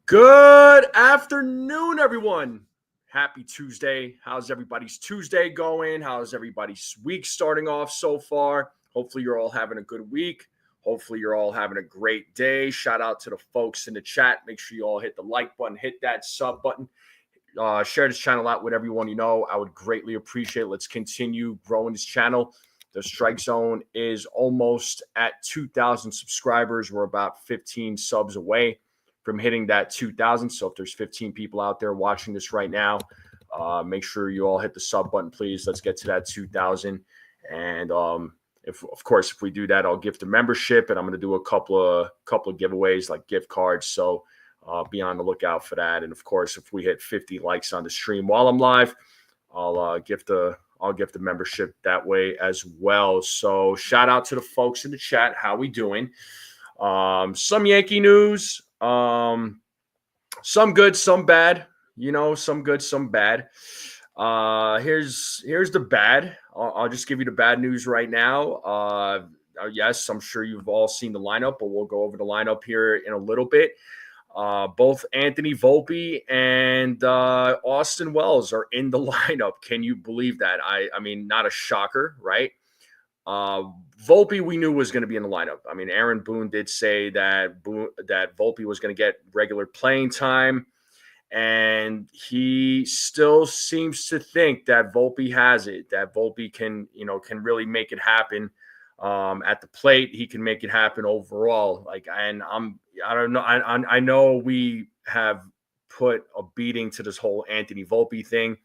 Good afternoon, everyone. Happy Tuesday. How's everybody's Tuesday going? How's everybody's week starting off so far? Hopefully, you're all having a good week. Hopefully, you're all having a great day. Shout out to the folks in the chat. Make sure you all hit the like button, hit that sub button. Share this channel out with everyone you know. I would greatly appreciate it. Let's continue growing this channel. The Strike Zone is almost at 2,000 subscribers. We're about 15 subs away from hitting that 2,000. So if there's 15 people out there watching this right now, make sure you all hit the sub button, please. Let's get to that 2,000. And if we do that, I'll gift a membership, and I'm going to do a couple of giveaways like gift cards. So be on the lookout for that. And of course, if we hit 50 likes on the stream while I'm live, I'll gift a membership that way as well. So shout out to the folks in the chat. How we doing? Some Yankee news. Some good, some bad. Some good, some bad. Here's the bad. I'll just give you the bad news right now. Yes, I'm sure you've all seen the lineup, but we'll go over the lineup here in a little bit. Both Anthony Volpe and Austin Wells are in the lineup. Can you believe that? I mean, not a shocker, right? Volpe, we knew was going to be in the lineup. I mean, Aaron Boone did say that Volpe was going to get regular playing time, and he still seems to think that Volpe has it, that Volpe can really make it happen at the plate. He can make it happen overall. I don't know. I know we have put a beating to this whole Anthony Volpe thing,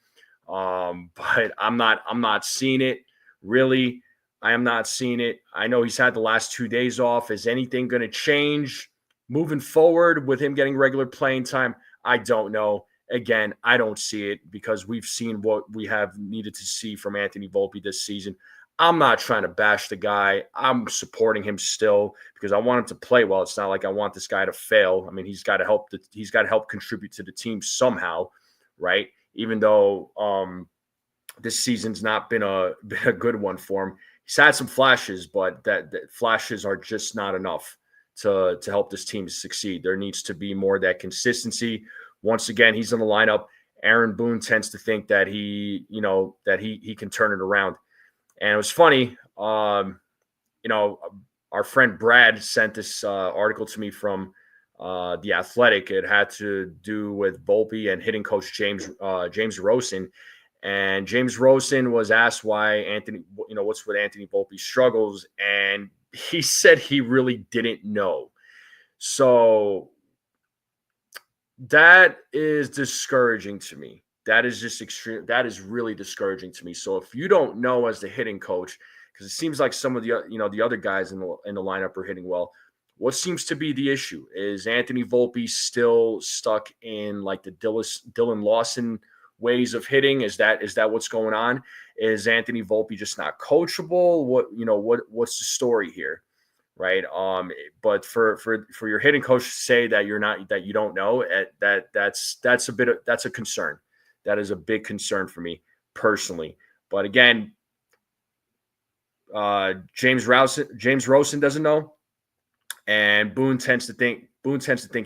but I'm not seeing it really. I am not seeing it. I know he's had the last 2 days off. Is anything going to change moving forward with him getting regular playing time? I don't know. Again, I don't see it because we've seen what we have needed to see from Anthony Volpe this season. I'm not trying to bash the guy. I'm supporting him still because I want him to play well. It's not like I want this guy to fail. I mean, he's got to help contribute to the team somehow, right? Even though this season's not been a good one for him. He's had some flashes, but that flashes are just not enough to help this team succeed. There needs to be more of that consistency. Once again, he's in the lineup. Aaron Boone tends to think that he can turn it around. And it was funny, our friend Brad sent this article to me from The Athletic. It had to do with Volpe and hitting coach James Rosen. And James Rosen was asked why what's with Anthony Volpe's struggles, and he said he really didn't know. So that is discouraging to me. That is just extreme. That is really discouraging to me. So if you don't know as the hitting coach, because it seems like some of the other guys in the lineup are hitting well, what seems to be the issue? Is Anthony Volpe still stuck in like the Dylan Lawson ways of hitting? Is that what's going on? Is Anthony Volpe just not coachable? What's the story here, right? But for your hitting coach to say that you don't know, that's a concern. That is a big concern for me personally. But again, James Rosen doesn't know, and Boone tends to think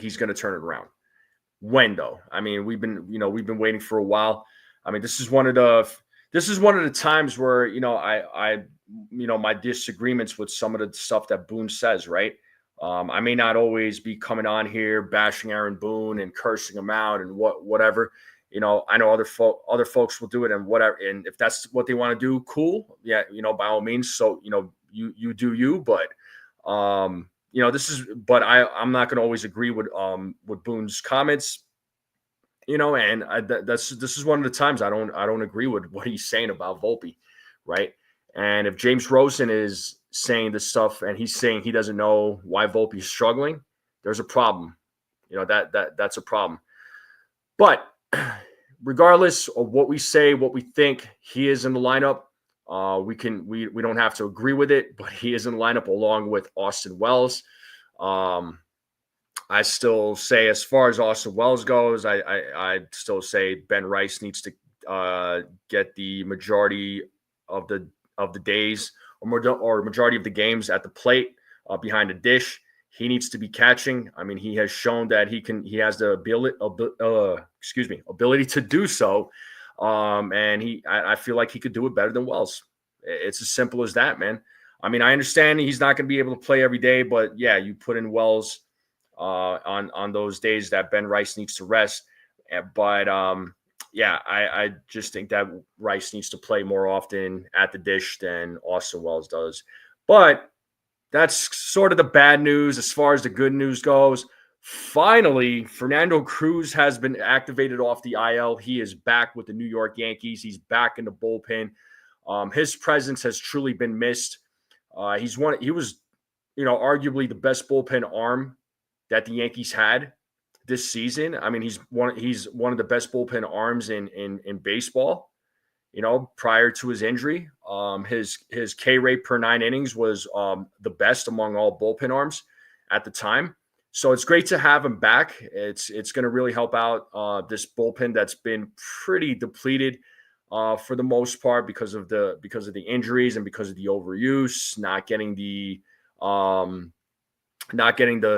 he's going to turn it around. When though? I mean, we've been waiting for a while. I mean, this is one of the times where my disagreements with some of the stuff that Boone says, right? I may not always be coming on here bashing Aaron Boone and cursing him out and whatever. I know other folks will do it and whatever. And if that's what they want to do, cool. Yeah, by all means. So you do you, but I'm not going to always agree with Boone's comments, and this is one of the times I don't agree with what he's saying about Volpe, right? And if James Rosen is saying this stuff and he's saying he doesn't know why Volpe is struggling, there's a problem. That's a problem. But regardless of what we say, what we think, he is in the lineup. We don't have to agree with it, but he is in the lineup along with Austin Wells. I still say, as far as Austin Wells goes, I still say Ben Rice needs to get the majority of the days or majority of the games at the plate behind the dish. he needs to be catching. I mean, he has shown that he has the ability to do so. And I feel like he could do it better than Wells. It's as simple as that, man. I mean, I understand he's not going to be able to play every day, but yeah, you put in Wells on those days that Ben Rice needs to rest. But yeah, I just think that Rice needs to play more often at the dish than Austin Wells does. But that's sort of the bad news. As far as the good news goes, finally, Fernando Cruz has been activated off the IL. He is back with the New York Yankees. He's back in the bullpen. His presence has truly been missed. He was, arguably the best bullpen arm that the Yankees had this season. I mean, he's one of the best bullpen arms in baseball. Prior to his injury, his K rate per 9 innings was the best among all bullpen arms at the time. So it's great to have him back. It's going to really help out this bullpen that's been pretty depleted for the most part because of the injuries and because of the overuse, not getting the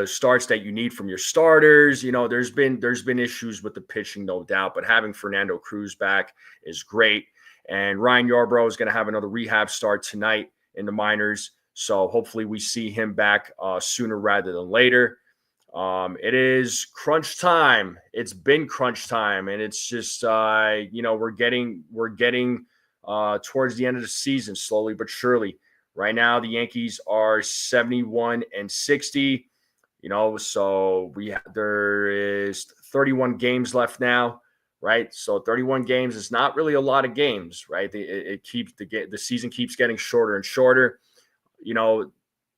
starts that you need from your starters. There's been issues with the pitching, no doubt, but having Fernando Cruz back is great. And Ryan Yarbrough is going to have another rehab start tonight in the minors. So hopefully we see him back sooner rather than later. It is crunch time. It's been crunch time. And it's just, we're getting towards the end of the season, slowly but surely. Right now, the Yankees are 71-60. So there is 31 games left now. Right. So 31 games is not really a lot of games, right? The season keeps getting shorter and shorter.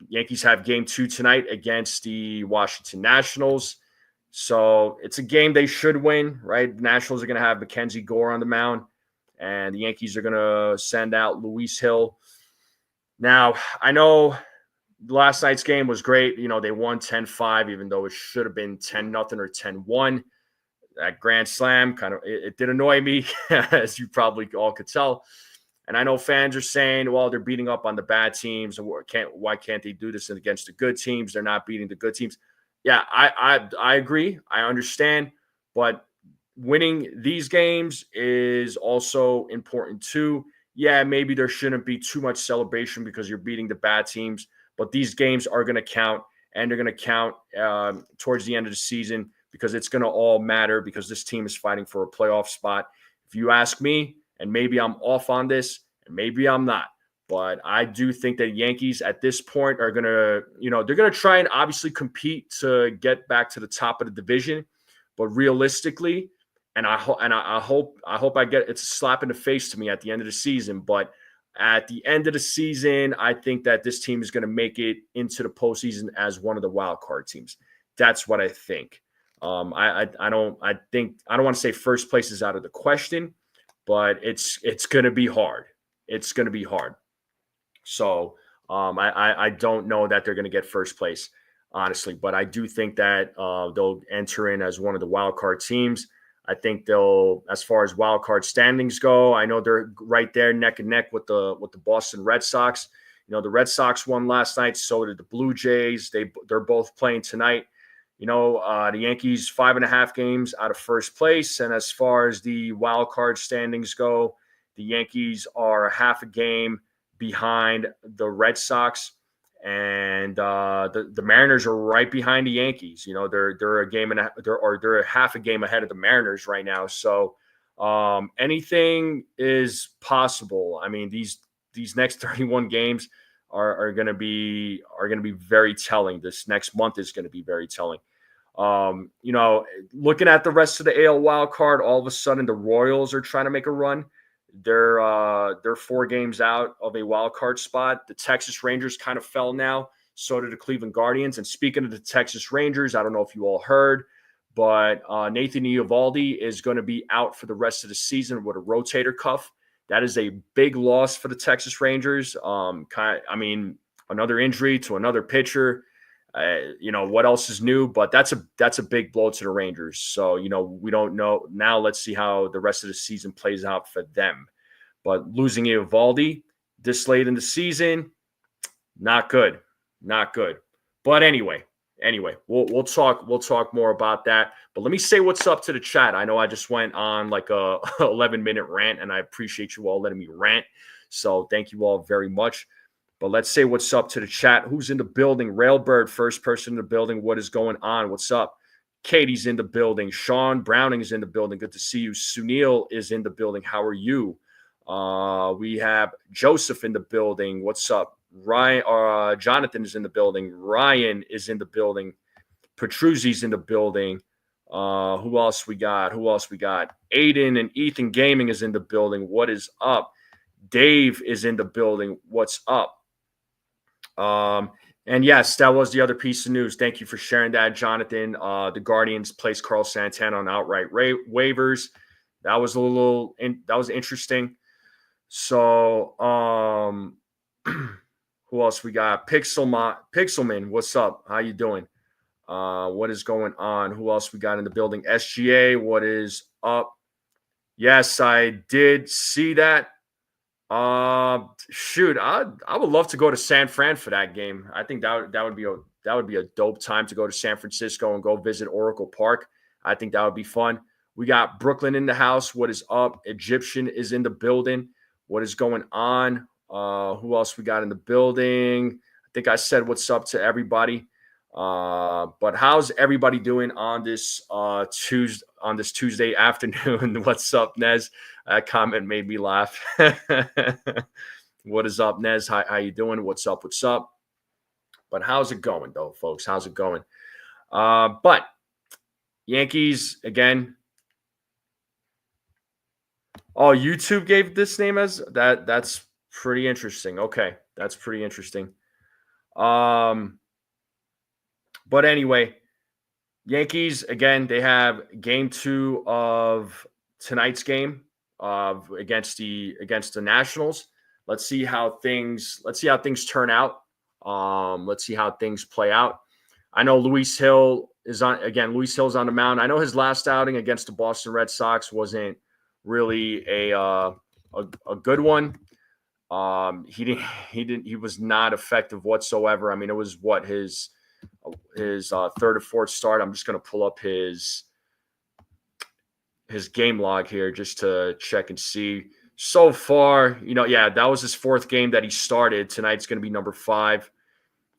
Yankees have game 2 tonight against the Washington Nationals. So it's a game they should win, right? The Nationals are going to have Mackenzie Gore on the mound, and the Yankees are going to send out Luis Hill. Now, I know last night's game was great. They won 10-5, even though it should have been 10-0 or 10-1. That grand slam it did annoy me, as you probably all could tell. And I know fans are saying, well, they're beating up on the bad teams. Why can't they do this against the good teams? They're not beating the good teams. Yeah, I agree. I understand. But winning these games is also important too. Yeah, maybe there shouldn't be too much celebration because you're beating the bad teams. But these games are going to count, and they're going to count towards the end of the season, because it's going to all matter, because this team is fighting for a playoff spot. If you ask me, and maybe I'm off on this, and maybe I'm not, but I do think that Yankees at this point are going to, they're going to try and obviously compete to get back to the top of the division. But realistically, and I hope I get it's a slap in the face to me at the end of the season, but at the end of the season, I think that this team is going to make it into the postseason as one of the wild card teams. That's what I think. I don't want to say first place is out of the question, but it's going to be hard. It's going to be hard. So I don't know that they're going to get first place, honestly, but I do think that they'll enter in as one of the wild card teams. I think as far as wild card standings go, I know they're right there neck and neck with the Boston Red Sox. The Red Sox won last night. So did the Blue Jays. They're both playing tonight. The Yankees 5.5 games out of first place. And as far as the wild card standings go, the Yankees are half a game behind the Red Sox, and the Mariners are right behind the Yankees. They're a half a game ahead of the Mariners right now. So anything is possible. I mean, these next 31 games are going to be very telling. This next month is going to be very telling. Looking at the rest of the AL wild card, all of a sudden the Royals are trying to make a run. They're 4 games out of a wild card spot. The Texas Rangers kind of fell now. So did the Cleveland Guardians. And speaking of the Texas Rangers, I don't know if you all heard, but Nathan Eovaldi is going to be out for the rest of the season with a rotator cuff. That is a big loss for the Texas Rangers. Another injury to another pitcher. What else is new? But that's a big blow to the Rangers. So, we don't know. Now let's see how the rest of the season plays out for them. But losing Eovaldi this late in the season, not good. Not good. But anyway, Anyway, we'll talk more about that. But let me say what's up to the chat. I know I just went on like a 11-minute rant, and I appreciate you all letting me rant. So thank you all very much. But let's say what's up to the chat. Who's in the building? Railbird, first person in the building. What is going on? What's up? Katie's in the building. Sean Browning is in the building. Good to see you. Sunil is in the building. How are you? We have Joseph in the building. What's up? Ryan, Jonathan is in the building. Ryan is in the building. Petruzzi's in the building. Who else we got? Aiden and Ethan Gaming is in the building. What is up? Dave is in the building. What's up? And yes, that was the other piece of news. Thank you for sharing that, Jonathan. The Guardians placed Carl Santana on outright waivers. That was that was interesting. So, who else we got? Pixelman, what's up? How you doing? What is going on? Who else we got in the building? SGA, what is up? Yes, I did see that. Shoot, I would love to go to San Fran for that game. I think that would be a dope time to go to San Francisco and go visit Oracle Park. I think that would be fun. We got Brooklyn in the house. What is up? Egyptian is in the building. What is going on? Who else we got in the building? I think I said what's up to everybody. But how's everybody doing on this Tuesday afternoon? What's up, Nez? That comment made me laugh. What is up, Nez? How you doing? What's up? But how's it going, though, folks? How's it going? But Yankees again. Oh, YouTube gave this name as that. That's pretty interesting. Okay, that's pretty interesting. But anyway, Yankees again. They have game 2 of tonight's game against the Nationals. Let's see how things turn out. Let's see how things play out. I know Luis Hill is on again. Luis Hill's on the mound. I know his last outing against the Boston Red Sox wasn't really a good one. He was not effective whatsoever. I mean, it was his third or fourth start. I'm just going to pull up his game log here just to check and see. So far, that was his 4th game that he started. Tonight's going to be number 5.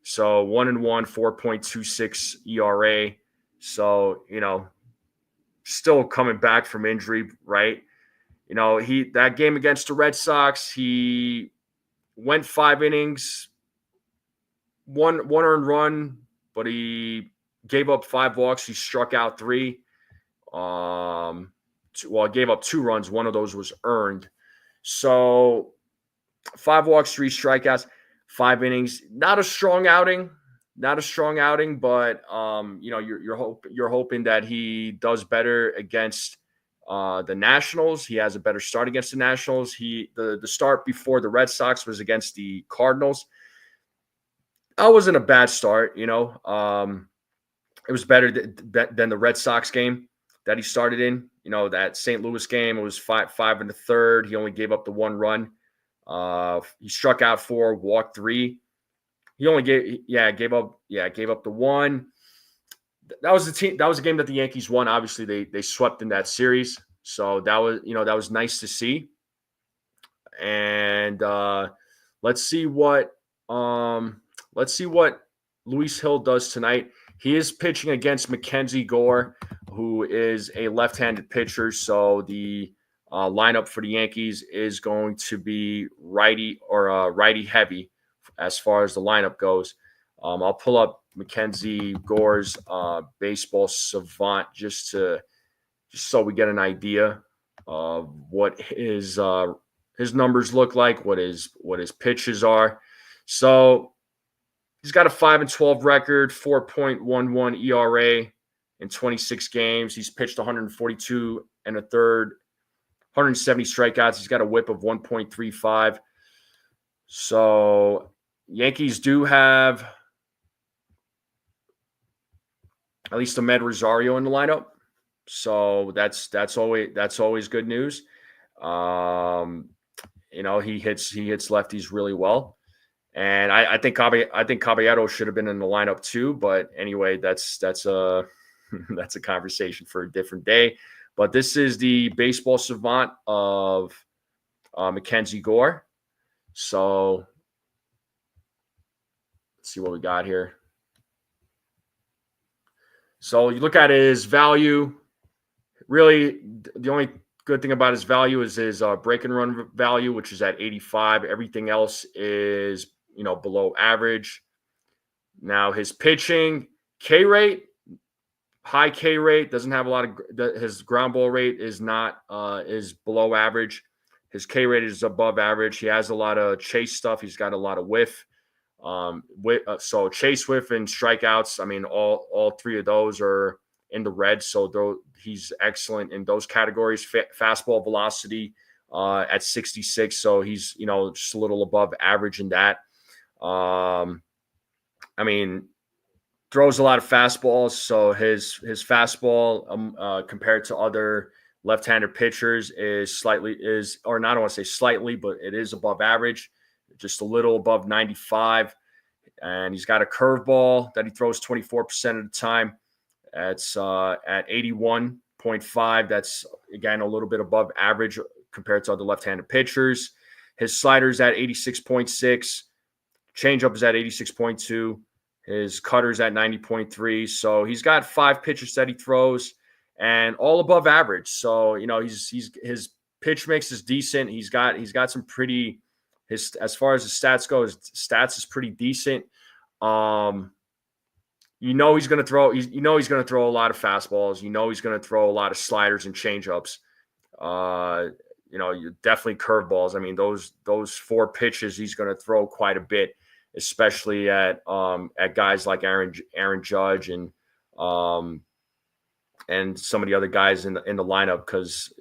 So 1-1, 4.26 ERA. So, still coming back from injury, right? That game against the Red Sox, he went 5 innings, one earned run, but he gave up 5 walks. He struck out 3. Gave up 2 runs. One of those was earned. So 5 walks, 3 strikeouts, 5 innings. Not a strong outing, but you're hoping that he does better against the Nationals. He has a better start against the Nationals. The start before the Red Sox was against the Cardinals. That wasn't a bad start, It was better than the Red Sox game that he started in. That St. Louis game, it was 5 in the 3rd. He only gave up the 1 run. He struck out 4, walked 3. He only gave up the 1. That was a game that the Yankees won. Obviously, they swept in that series. So that was nice to see. And let's see what Luis Hill does tonight. He is pitching against Mackenzie Gore, who is a left-handed pitcher. So the lineup for the Yankees is going to be righty heavy as far as the lineup goes. I'll pull up Mackenzie Gore's baseball savant just so we get an idea of what his numbers look like, what his pitches are. So he's got a 5-12 record, 4.11 ERA in 26 games. He's pitched 142 and a third, 170 strikeouts. He's got a whip of 1.35. So Yankees do have at least Ahmed Rosario in the lineup. So that's always good news. He hits lefties really well. And I think Caballero should have been in the lineup too. But anyway, that's a that's a conversation for a different day. But this is the baseball savant of Mackenzie Gore. So let's see what we got here. So you look at his value. Really, the only good thing about his value is his break and run value, which is at 85. Everything else is, below average. Now his pitching K rate, high K rate, doesn't have a lot of his ground ball rate is below average. His K rate is above average. He has a lot of chase stuff. He's got a lot of whiff. So chase, whiff, and strikeouts. I mean, all three of those are in the red. So he's excellent in those categories. Fastball velocity at 66. So he's, just a little above average in that. I mean, throws a lot of fastballs. So his fastball compared to other left-handed pitchers I don't want to say slightly, but it is above average, just a little above 95. And he's got a curveball that he throws 24% of the time. That's at 81.5. That's, again, a little bit above average compared to other left-handed pitchers. His slider's at 86.6. Changeup is at 86.2. His cutter's at 90.3. So he's got 5 pitches that he throws and all above average. So, his pitch mix is decent. He's got some pretty, as far as the stats go, his stats is pretty decent. He's going to throw. He's going to throw a lot of fastballs. He's going to throw a lot of sliders and changeups. Definitely curveballs. I mean, those 4 pitches he's going to throw quite a bit, especially at guys like Aaron Judge and some of the other guys in the lineup, because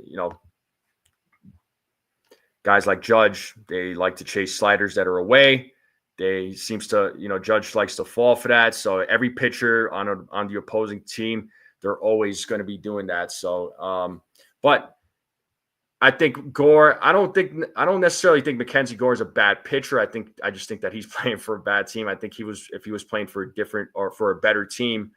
guys like Judge, they like to chase sliders that are away. Judge likes to fall for that. So every pitcher on the opposing team, they're always going to be doing that. So, but I think Gore, I don't necessarily think Mackenzie Gore is a bad pitcher. I just think that he's playing for a bad team. I think if he was playing for a different or for a better team,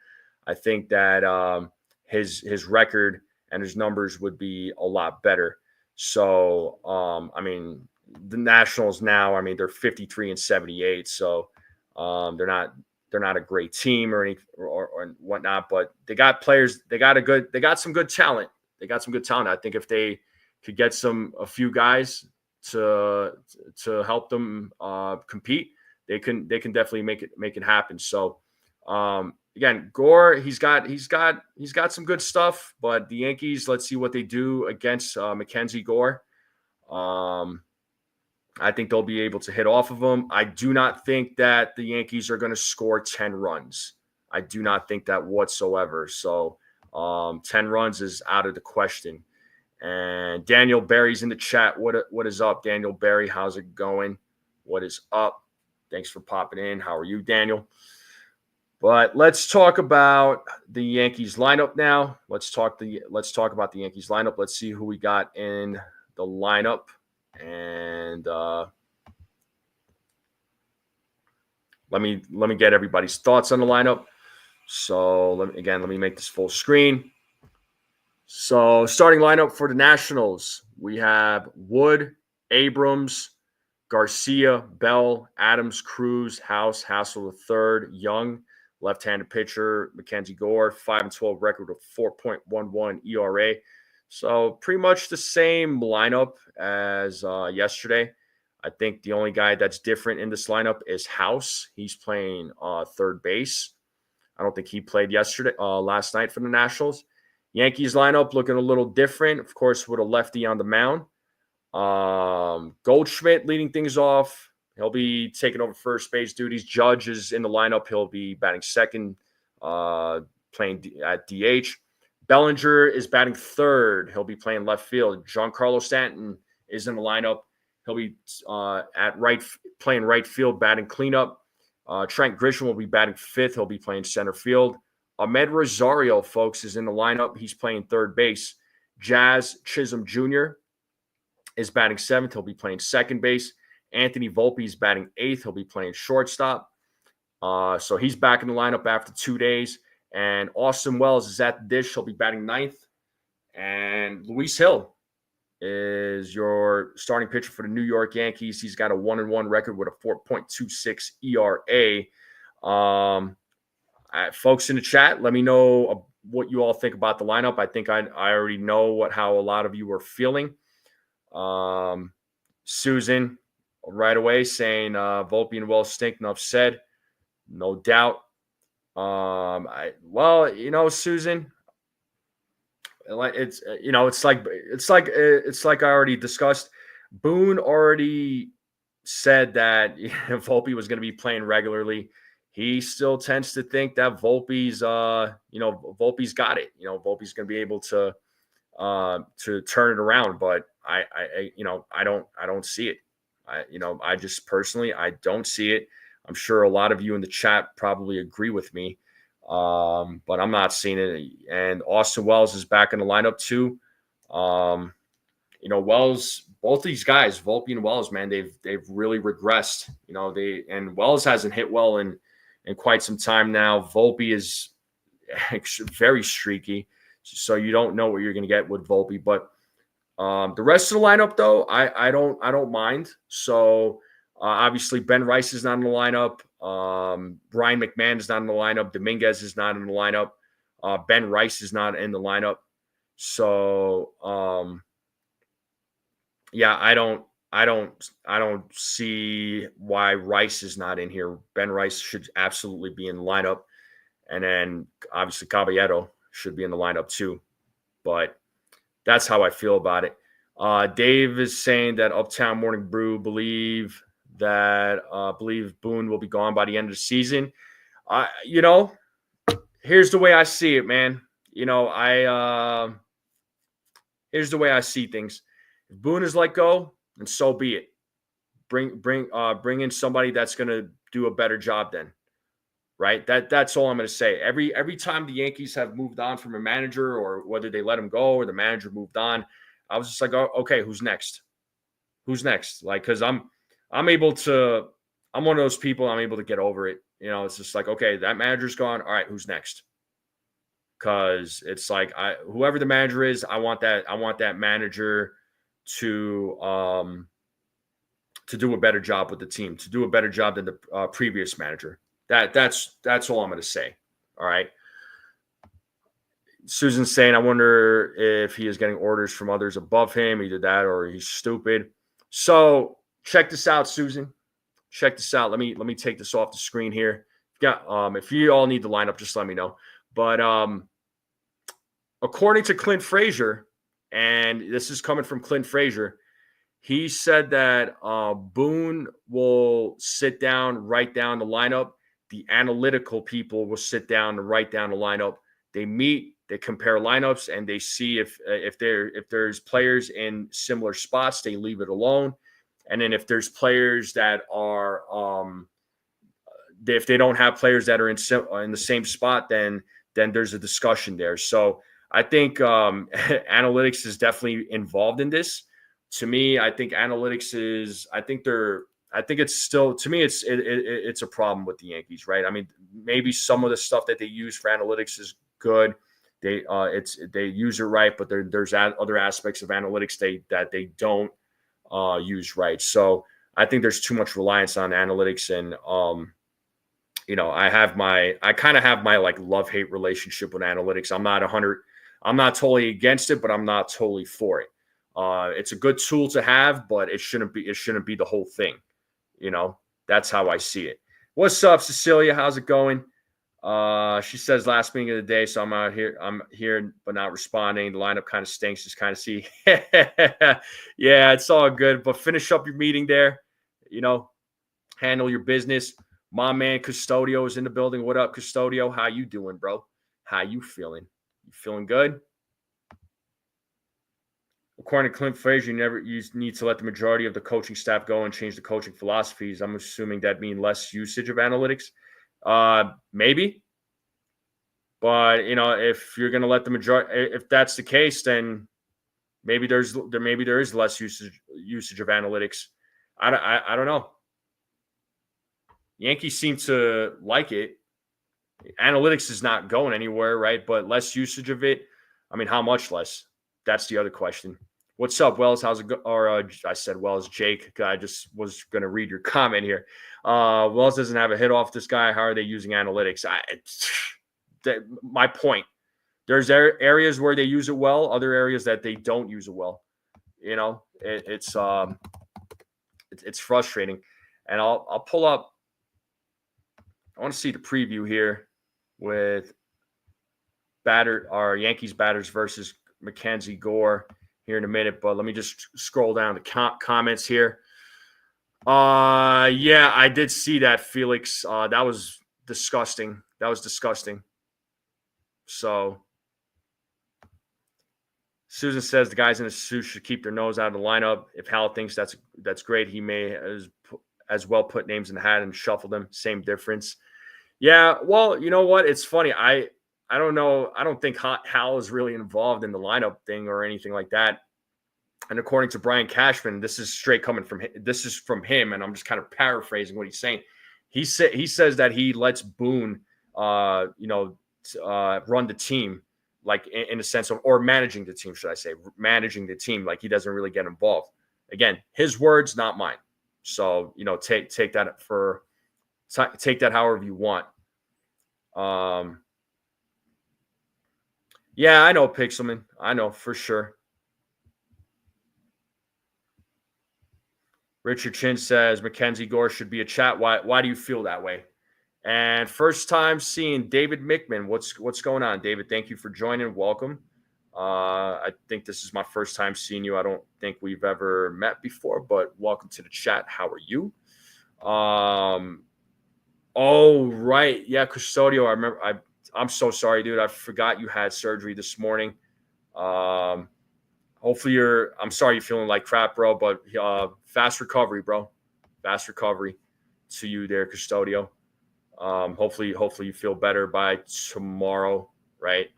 I think that his record and his numbers would be a lot better. So, I mean, the Nationals now, I mean, they're 53-78. So, they're not a great team or whatnot, but they got players. They got some good talent. I think if they could get a few guys to help them compete, they can definitely make it happen. So, again, Gore, he's got some good stuff, but the Yankees, let's see what they do against Mackenzie Gore. I think they'll be able to hit off of him. I do not think that the Yankees are going to score 10 runs. I do not think that whatsoever. So 10 runs is out of the question. And Daniel Berry's in the chat. What is up, Daniel Berry? How's it going? What is up? Thanks for popping in. How are you, Daniel? But let's talk about the Yankees lineup now. Let's talk about the Yankees lineup. Let's see who we got in the lineup. And let me get everybody's thoughts on the lineup. So let me make this full screen. So starting lineup for the Nationals, we have Wood, Abrams, Garcia, Bell, Adams, Cruz, House, Hassel III, Young, left-handed pitcher, Mackenzie Gore, 5-12 record with 4.11 ERA. So pretty much the same lineup as yesterday. I think the only guy that's different in this lineup is House. He's playing third base. I don't think he played last night for the Nationals. Yankees lineup looking a little different, of course, with a lefty on the mound. Goldschmidt leading things off. He'll be taking over first base duties. Judge is in the lineup. He'll be batting second, playing at DH. Bellinger is batting third. He'll be playing left field. Giancarlo Stanton is in the lineup. He'll be playing right field, batting cleanup. Trent Grisham will be batting fifth. He'll be playing center field. Ahmed Rosario, folks, is in the lineup. He's playing third base. Jazz Chisholm Jr. is batting seventh. He'll be playing second base. Anthony Volpe's batting 8th. He'll be playing shortstop. So he's back in the lineup after 2 days. And Austin Wells is at the dish. He'll be batting 9th. And Luis Hill is your starting pitcher for the New York Yankees. He's got a 1-1 record with a 4.26 ERA. Folks in the chat, let me know what you all think about the lineup. I think I already know how a lot of you are feeling. Susan, right away, saying Volpe and Wells stink. Enough said. No doubt. Susan, it's like I already discussed. Boone already said that Volpe was going to be playing regularly. He still tends to think that Volpe's got it. Volpe's going to be able to turn it around, but I don't see it. I just personally, I don't see it. I'm sure a lot of you in the chat probably agree with me, but I'm not seeing it. And Austin Wells is back in the lineup too. Wells, both these guys, Volpe and Wells, man, they've really regressed. And Wells hasn't hit well in quite some time now. Volpe is very streaky, so you don't know what you're going to get with Volpe. But the rest of the lineup, though, I don't mind. So obviously Ben Rice is not in the lineup. Brian McMahon is not in the lineup. Dominguez is not in the lineup. Ben Rice is not in the lineup. So I don't see why Rice is not in here. Ben Rice should absolutely be in the lineup. And then obviously Caballero should be in the lineup too. But that's how I feel about it. Dave is saying that Uptown Morning Brew believe Boone will be gone by the end of the season. Here's the way I see it, man. Here's the way I see things. If Boone is let go, then so be it. Bring in somebody that's going to do a better job then. Right? That's all I'm going to say. Every time the Yankees have moved on from a manager, or whether they let him go or the manager moved on, I was just like, oh, okay, who's next? Who's next? Like, because I'm one of those people, I'm able to get over it. It's just like, okay, that manager's gone. All right, who's next? Because it's like whoever the manager is, I want that manager to do a better job with the team, to do a better job than the previous manager. That's all I'm going to say. All right. Susan's saying, I wonder if he is getting orders from others above him, either that or he's stupid. So check this out, Susan. Check this out. Let me take this off the screen here. If you all need the lineup, just let me know. But according to Clint Frazier, and this is coming from Clint Frazier, he said that Boone will sit down, write down the lineup. The analytical people will sit down and write down the lineup. They meet, they compare lineups, and they see if there's players in similar spots, they leave it alone. And then if there's players that are if they don't have players that are in the same spot, then there's a discussion there. So I think analytics is definitely involved in this. To me, I think analytics is. I think it's still, to me, it's a problem with the Yankees, right? I mean, maybe some of the stuff that they use for analytics is good. They use it right, but there's other aspects of analytics that they don't use right. So I think there's too much reliance on analytics, and I kind of have my like love-hate relationship with analytics. I'm not totally against it, but I'm not totally for it. It's a good tool to have, but it shouldn't be the whole thing. That's how I see it. What's up, Cecilia? How's it going? She says last meeting of the day, so I'm here, but not responding. The lineup kind of stinks. Just kind of see. Yeah, it's all good, but finish up your meeting there. Handle your business. My man Custodio is in the building. What up, Custodio? How you doing, bro? How you feeling? You feeling good? According to Clint Frazier, you need to let the majority of the coaching staff go and change the coaching philosophies. I'm assuming that means less usage of analytics. Maybe. But, if you're going to let the majority, if that's the case, then maybe there is less usage of analytics. I don't know. Yankees seem to like it. Analytics is not going anywhere, right? But less usage of it. I mean, how much less? That's the other question. What's up, Wells? How's it go? Or I said Wells, Jake. I just was going to read your comment here. Wells doesn't have a hit off this guy. How are they using analytics? My point. There's areas where they use it well, other areas that they don't use it well. You know, it's frustrating. And I'll pull up. I want to see the preview here with our Yankees batters versus Mackenzie Gore here in a minute, but let me just scroll down the comments here. Yeah, I did see that, Felix. That was disgusting. So Susan says the guys in the suit should keep their nose out of the lineup. If Hal thinks that's great, he may as well put names in the hat and shuffle them. Same difference. Yeah, well, you know what? It's funny. I don't know. I don't think Hal is really involved in the lineup thing or anything like that. And according to Brian Cashman, this is straight coming from him. This is from him, and I'm just kind of paraphrasing what he's saying. He says that he lets Boone, run the team, like in a sense of, or managing the team, should I say, managing the team. Like he doesn't really get involved. Again, his words, not mine. So take that however you want. Yeah, I know, Pixelman. I know for sure. Richard Chin says Mackenzie Gore should be a chat. Why do you feel that way? And first time seeing David Mickman. What's going on, David? Thank you for joining. Welcome. I think this is my first time seeing you. I don't think we've ever met before, but welcome to the chat. How are you? Oh, right. Yeah, Custodio. I remember. I'm so sorry, dude. I forgot you had surgery this morning. Hopefully I'm sorry you're feeling like crap, bro, but fast recovery, bro. Fast recovery to you there, Custodio. Hopefully you feel better by tomorrow, right?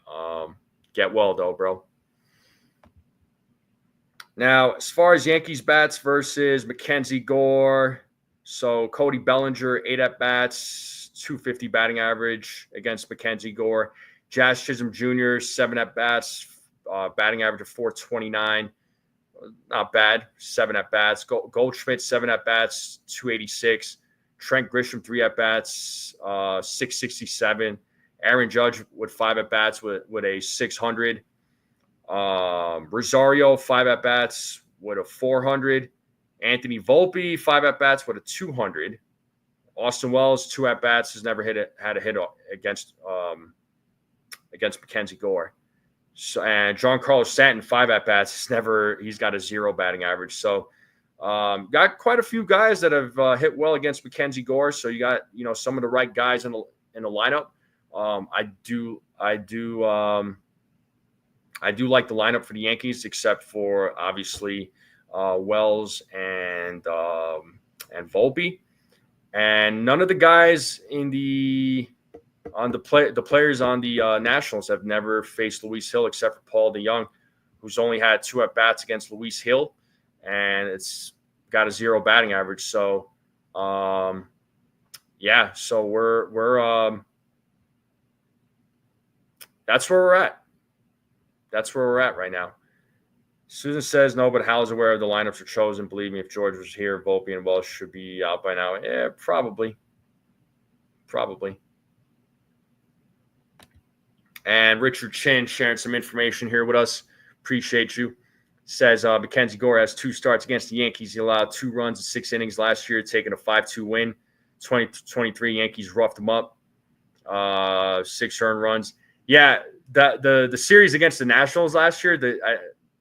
Get well, though, bro. Now, as far as Yankees bats versus Mackenzie Gore, so Cody Bellinger, 8 at-bats, 250 batting average against Mackenzie Gore. Jazz Chisholm Jr., 7 at-bats, batting average of 429. Not bad, 7 at-bats. Goldschmidt, 7 at-bats, 286. Trent Grisham, 3 at-bats, 667. Aaron Judge with 5 at-bats with a 600. Rosario, 5 at-bats with a 400. Anthony Volpe, 5 at-bats with a 200. Austin Wells, 2 at-bats, has never had a hit against Mackenzie Gore. So, and Giancarlo Stanton, 5 at-bats, he's got a 0 batting average. So got quite a few guys that have hit well against Mackenzie Gore. So you got some of the right guys in the lineup. I do like the lineup for the Yankees, except for obviously Wells and Volpe, and none of the guys the players on the Nationals have never faced Luis Hill except for Paul DeJong, who's only had 2 at bats against Luis Hill, and it's got a 0 batting average. So, yeah, so we're that's where we're at. That's where we're at right now. Susan says no, but Hal is aware of the lineups are chosen. Believe me, if George was here, Volpe and Welsh should be out by now. Yeah, probably. And Richard Chin sharing some information here with us. Appreciate you. Says Mackenzie Gore has 2 starts against the Yankees. He allowed 2 runs in 6 innings last year, taking a 5-2 win. 2023 Yankees roughed him up. 6 earned runs. Yeah, the series against the Nationals last year,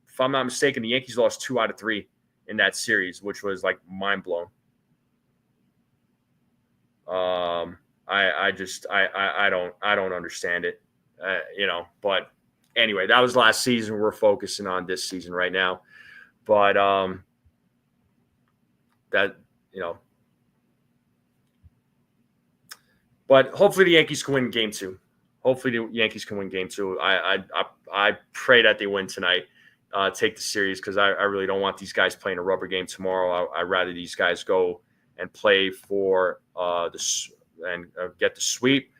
if I'm not mistaken, the Yankees lost 2 out of 3 in that series, which was like mind blown. I don't understand it, But anyway, that was last season. We're focusing on this season right now, but But hopefully the Yankees can win Game 2. I pray that they win tonight. take the series because I really don't want these guys playing a rubber game tomorrow. I'd rather these guys go and play for get the sweep.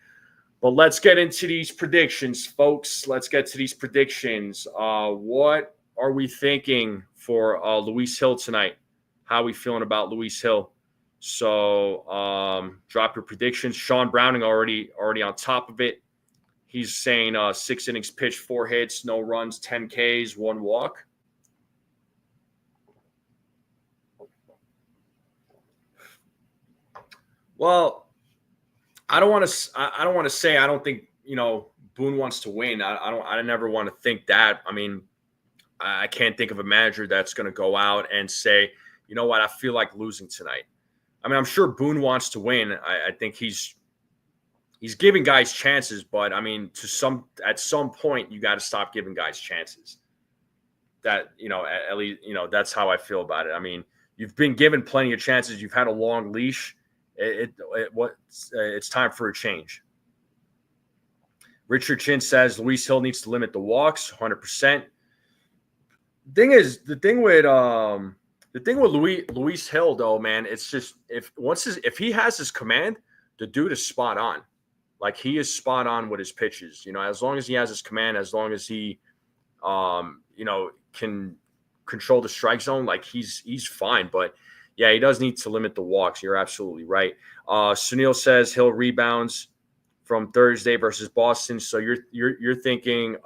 But let's get into these predictions, folks. Let's get to these predictions. What are we thinking for Luis Hill tonight? How are we feeling about Luis Hill? So drop your predictions. Sean Browning already on top of it. He's saying 6 innings pitched, 4 hits, no runs, 10 Ks, 1 walk. Well, I don't want to say I don't think Boone wants to win. I never want to think that. I mean, I can't think of a manager that's going to go out and say, you know what, I feel like losing tonight. I mean, I'm sure Boone wants to win. I think he's giving guys chances, but I mean, at some point, you got to stop giving guys chances. That, at least, that's how I feel about it. I mean, you've been given plenty of chances. You've had a long leash. It's time for a change. Richard Chin says Luis Hill needs to limit the walks, 100%. The thing with Luis Hill though, man, it's just if he has his command, the dude is spot on. Like, he is spot on with his pitches. As long as he has his command, as long as he, can control the strike zone, like he's fine. But yeah, he does need to limit the walks. You're absolutely right. Sunil says Hill rebounds from Thursday versus Boston. So you're thinking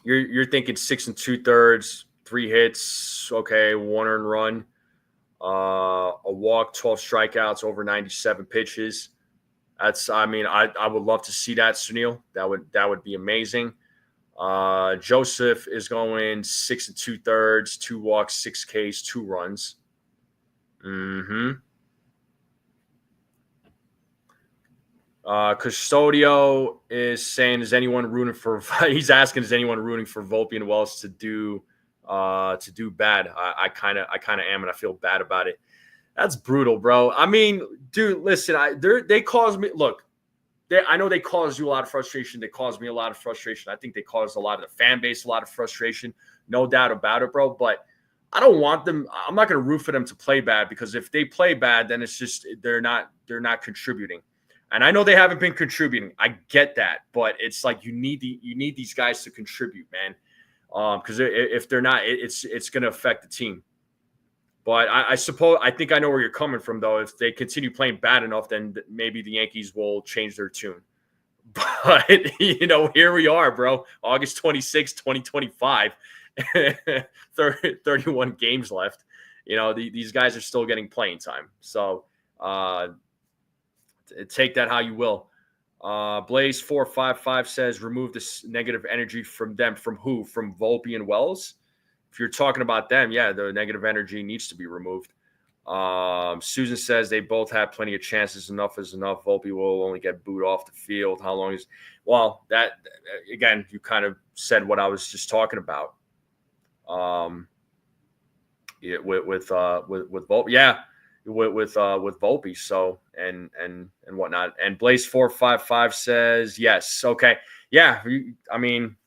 you're thinking 6 2/3, 3 hits, okay, 1 earned run, a walk, 12 strikeouts, over 97 pitches. I would love to see that, Sunil. That would be amazing. Joseph is going 6 2/3, 2 walks, 6 Ks, 2 runs. Custodio is saying, he's asking, is anyone rooting for Volpe and Wells to do bad? I kind of am, and I feel bad about it. That's brutal, bro. I mean, dude, listen, they cause me. Look, I know they caused you a lot of frustration. They caused me a lot of frustration. I think they caused a lot of the fan base a lot of frustration. No doubt about it, bro. But I don't want them. I'm not going to root for them to play bad, because if they play bad, then it's just they're not contributing. And I know they haven't been contributing. I get that, but it's like you need these guys to contribute, man. Because if they're not, it's going to affect the team. But I think I know where you're coming from, though. If they continue playing bad enough, then maybe the Yankees will change their tune. But, here we are, bro. August 26, 2025. 31 games left. These guys are still getting playing time. So take that how you will. Blaze 455 says remove this negative energy from them. From who? From Volpe and Wells? If you're talking about them, yeah, the negative energy needs to be removed. Susan says they both have plenty of chances. Enough is enough. Volpe will only get booed off the field. How long is? Well, that again, you kind of said what I was just talking about. With Volpe, yeah, with Volpe. So and whatnot. And Blaze 455 says yes. Okay, yeah. I mean,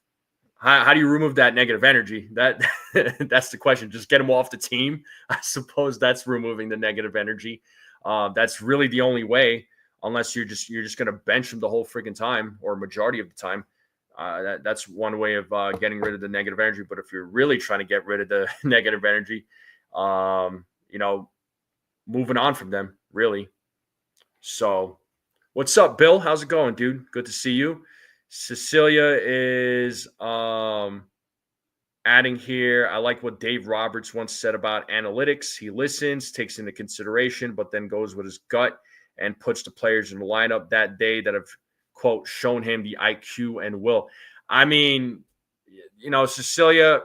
how do you remove that negative energy? That's the question. Just get them off the team. I suppose that's removing the negative energy. That's really the only way, unless you're just going to bench them the whole freaking time, or majority of the time. That's one way of getting rid of the negative energy. But if you're really trying to get rid of the negative energy, moving on from them, really. So, what's up, Bill? How's it going, dude? Good to see you. Cecilia is adding here, I like what Dave Roberts once said about analytics. He listens, takes into consideration, but then goes with his gut and puts the players in the lineup that day that have, quote, shown him the IQ and will. I mean, Cecilia,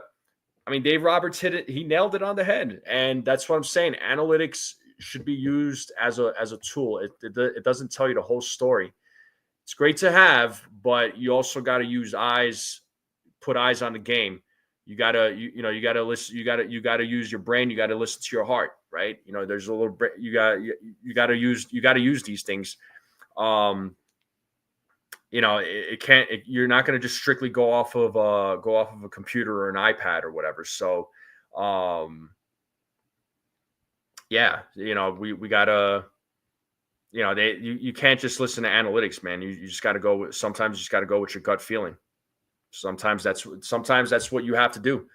Dave Roberts hit it. He nailed it on the head. And that's what I'm saying. Analytics should be used as a tool. It doesn't tell you the whole story. It's great to have, but you also got to use eyes, put eyes on the game. You gotta listen. You gotta use your brain. You gotta listen to your heart, right? There's a little. You gotta use these things. it can't. You're not going to just strictly go off of a computer or an iPad or whatever. So, yeah, we gotta. You can't just listen to analytics, man. You just got to go. Sometimes you just got to go with your gut feeling. Sometimes that's what you have to do,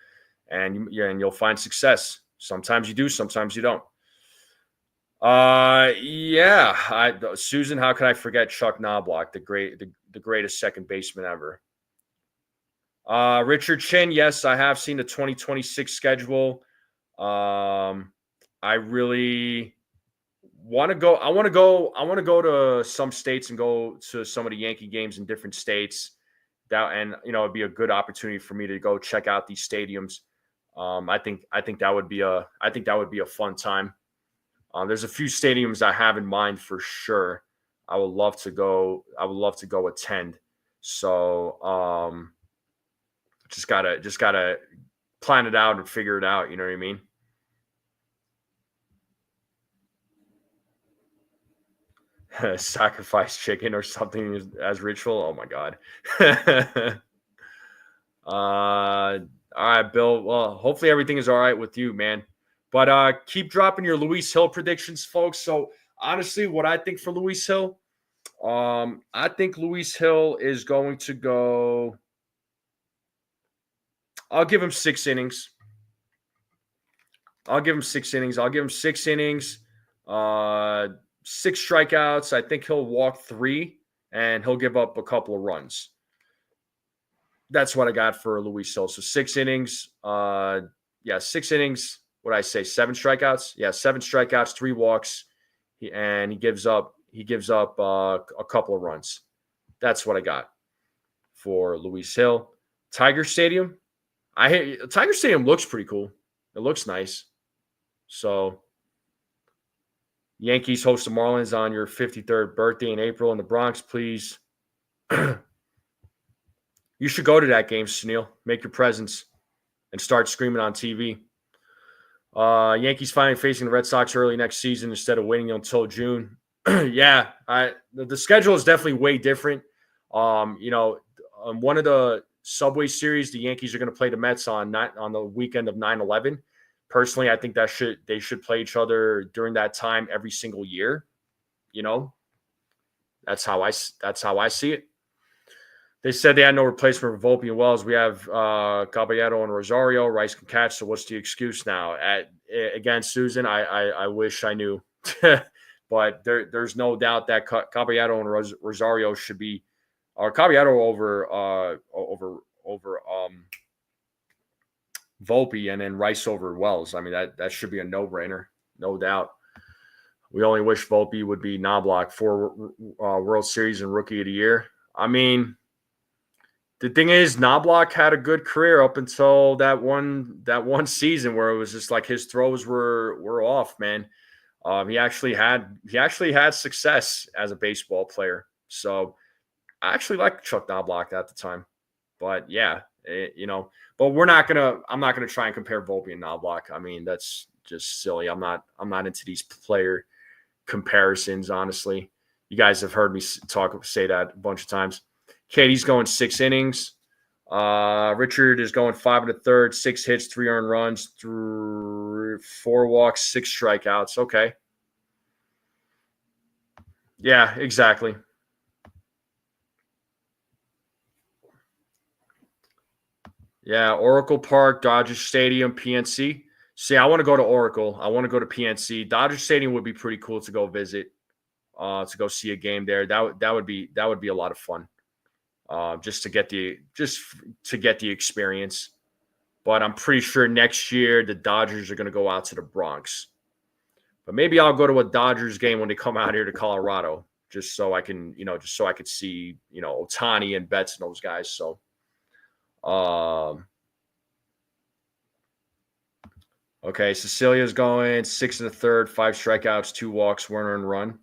and you'll find success. Sometimes you do, sometimes you don't. Susan, how could I forget Chuck Knobloch, the greatest second baseman ever? Richard Chin, yes, I have seen the 2026 schedule. I really want to go. I want to go to some states and go to some of the Yankee games in different states. It'd be a good opportunity for me to go check out these stadiums. I think that would be a fun time. There's a few stadiums I have in mind for sure. I would love to go attend. So just gotta plan it out and figure it out. You know what I mean? Sacrifice chicken or something as ritual. Oh my god. All right, Bill. Well, hopefully everything is all right with you, man. But keep dropping your Luis Hill predictions, folks. So honestly, what I think for Luis Hill, I think Luis Hill is going to go. I'll give him 6 innings. I'll give him 6 innings. 6 strikeouts. I think he'll walk 3, and he'll give up a couple of runs. That's what I got for Luis Hill. So 6 innings. 6 innings. What did I say? 7 strikeouts. Yeah, 7 strikeouts, 3 walks, and he gives up a couple of runs. That's what I got for Luis Hill. Tiger Stadium. Tiger Stadium looks pretty cool. It looks nice. So Yankees host the Marlins on your 53rd birthday in April in the Bronx, please. You should go to that game, Sunil. Make your presence and start screaming on TV. Yankees finally facing the Red Sox early next season instead of waiting until June. Yeah, the schedule is definitely way different. On one of the Subway Series, the Yankees are going to play the Mets on the weekend of 9/11. Personally, I think they should play each other during that time every single year. That's how I see it. They said they had no replacement for Volpe and Wells. We have Caballero and Rosario. Rice can catch. So what's the excuse now? Again, Susan, I wish I knew, but there's no doubt that Caballero and Rosario should be, or Caballero over Volpe, and then Rice over Wells. I mean that should be a no-brainer, no doubt. We only wish Volpe would be Knobloch for World Series and Rookie of the Year. I mean, the thing is, Knobloch had a good career up until that one season where it was just like his throws were off, man. He actually had success as a baseball player. So I actually liked Chuck Knobloch at the time. But yeah, but I'm not gonna try and compare Volpe and Knobloch. I mean, that's just silly. I'm not into these player comparisons, honestly. You guys have heard me say that a bunch of times. Katie's going 6 innings. Richard is going 5 1/3, 6 hits, 3 earned runs, 4 walks, 6 strikeouts. Okay. Yeah, exactly. Yeah, Oracle Park, Dodger Stadium, PNC. See, I want to go to Oracle. I want to go to PNC. Dodger Stadium would be pretty cool to go visit, to go see a game there. That would be a lot of fun. Just to get the experience. But I'm pretty sure next year the Dodgers are going to go out to the Bronx. But maybe I'll go to a Dodgers game when they come out here to Colorado, just so I can see, Ohtani and Betts and those guys. So, okay, Cecilia's going 6 1/3, 5 strikeouts, 2 walks, 1 earned run.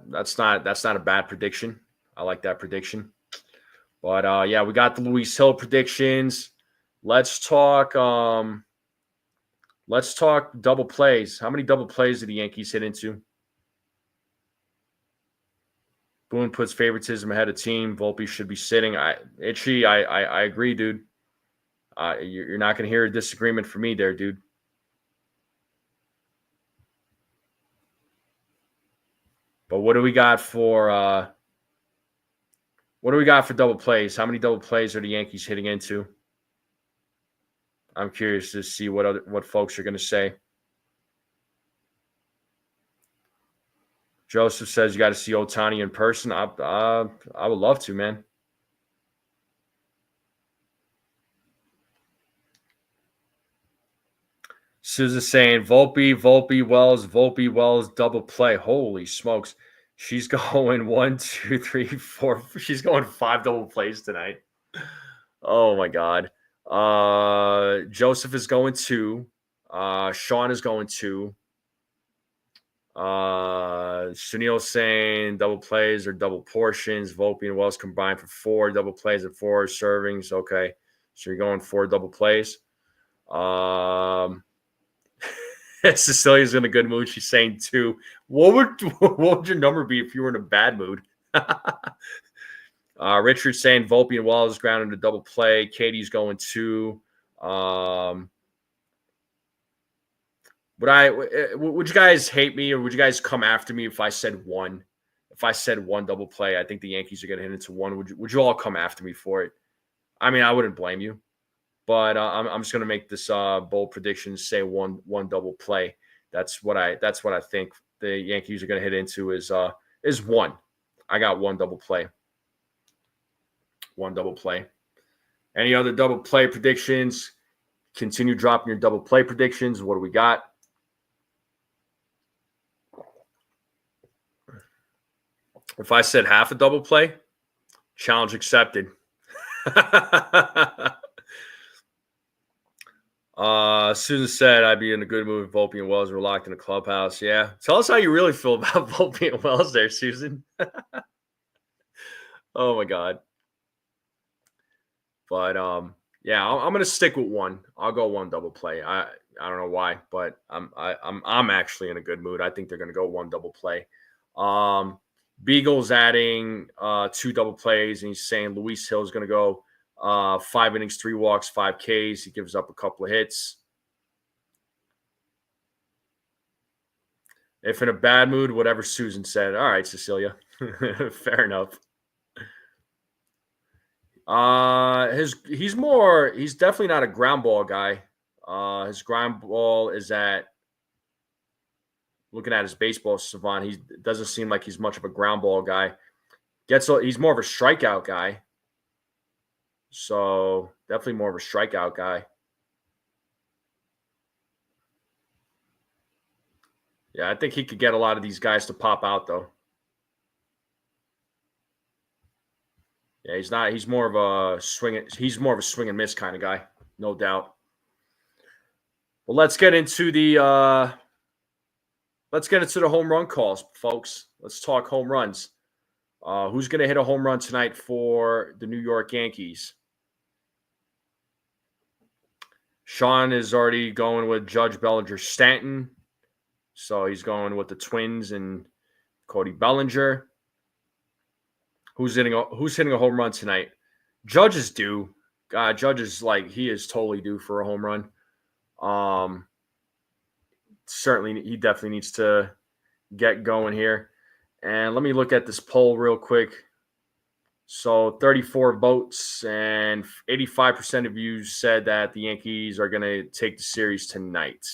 That's not a bad prediction. I like that prediction. But yeah, we got the Luis Hill predictions. Let's talk double plays. How many double plays did the Yankees hit into? Boone puts favoritism ahead of team. Volpe should be sitting. I agree, dude. You're not going to hear a disagreement from me there, dude. But what do we got for double plays? How many double plays are the Yankees hitting into? I'm curious to see what folks are going to say. Joseph says you got to see Ohtani in person. I would love to, man. Susan's saying Volpe, Wells, double play. Holy smokes. She's going 1, 2, 3, 4. She's going 5 double plays tonight. Oh, my God. Joseph is going 2. Sean is going 2. Sunil's saying double plays or double portions. Volpe and Wells combined for 4 double plays and 4 servings. Okay. So you're going 4 double plays. Cecilia's in a good mood. She's saying 2. What would your number be if you were in a bad mood? Richard's saying Volpe and Wells grounded a double play. Katie's going 2. Would you guys hate me or would you guys come after me if I said 1? If I said 1 double play, I think the Yankees are going to hit into 1. Would you all come after me for it? I mean, I wouldn't blame you. But I'm just going to make this bold prediction, say one double play. That's what I think the Yankees are going to hit into is 1. I got 1 double play. 1 double play. Any other double play predictions? Continue dropping your double play predictions. What do we got? If I said half a double play, challenge accepted. Susan said I'd be in a good mood if Volpe and Wells were locked in a clubhouse. Yeah. Tell us how you really feel about Volpe and Wells there, Susan. Oh my God. But yeah, I'm gonna stick with 1. I'll go 1 double play. I don't know why, but I'm actually in a good mood. I think they're gonna go 1 double play. Beagle's adding 2 double plays, and he's saying Luis Hill's gonna go 5 innings, 3 walks, 5 Ks. He gives up a couple of hits. If in a bad mood, whatever Susan said. All right, Cecilia. Fair enough. He's definitely not a ground ball guy. His ground ball is looking at his baseball savant, he doesn't seem like he's much of a ground ball guy. He's more of a strikeout guy. So definitely more of a strikeout guy. Yeah, I think he could get a lot of these guys to pop out though. Yeah, he's more of a swing and miss kind of guy, no doubt. Well, let's get into the home run calls, folks. Let's talk home runs. Who's going to hit a home run tonight for the New York Yankees? Sean is already going with Judge, Bellinger, Stanton. So he's going with the Twins and Cody Bellinger. Who's hitting a home run tonight? Judge is due. God, Judge is he is totally due for a home run. Certainly, he definitely needs to get going here. And let me look at this poll real quick. So 34 votes and 85% of you said that the Yankees are going to take the series tonight.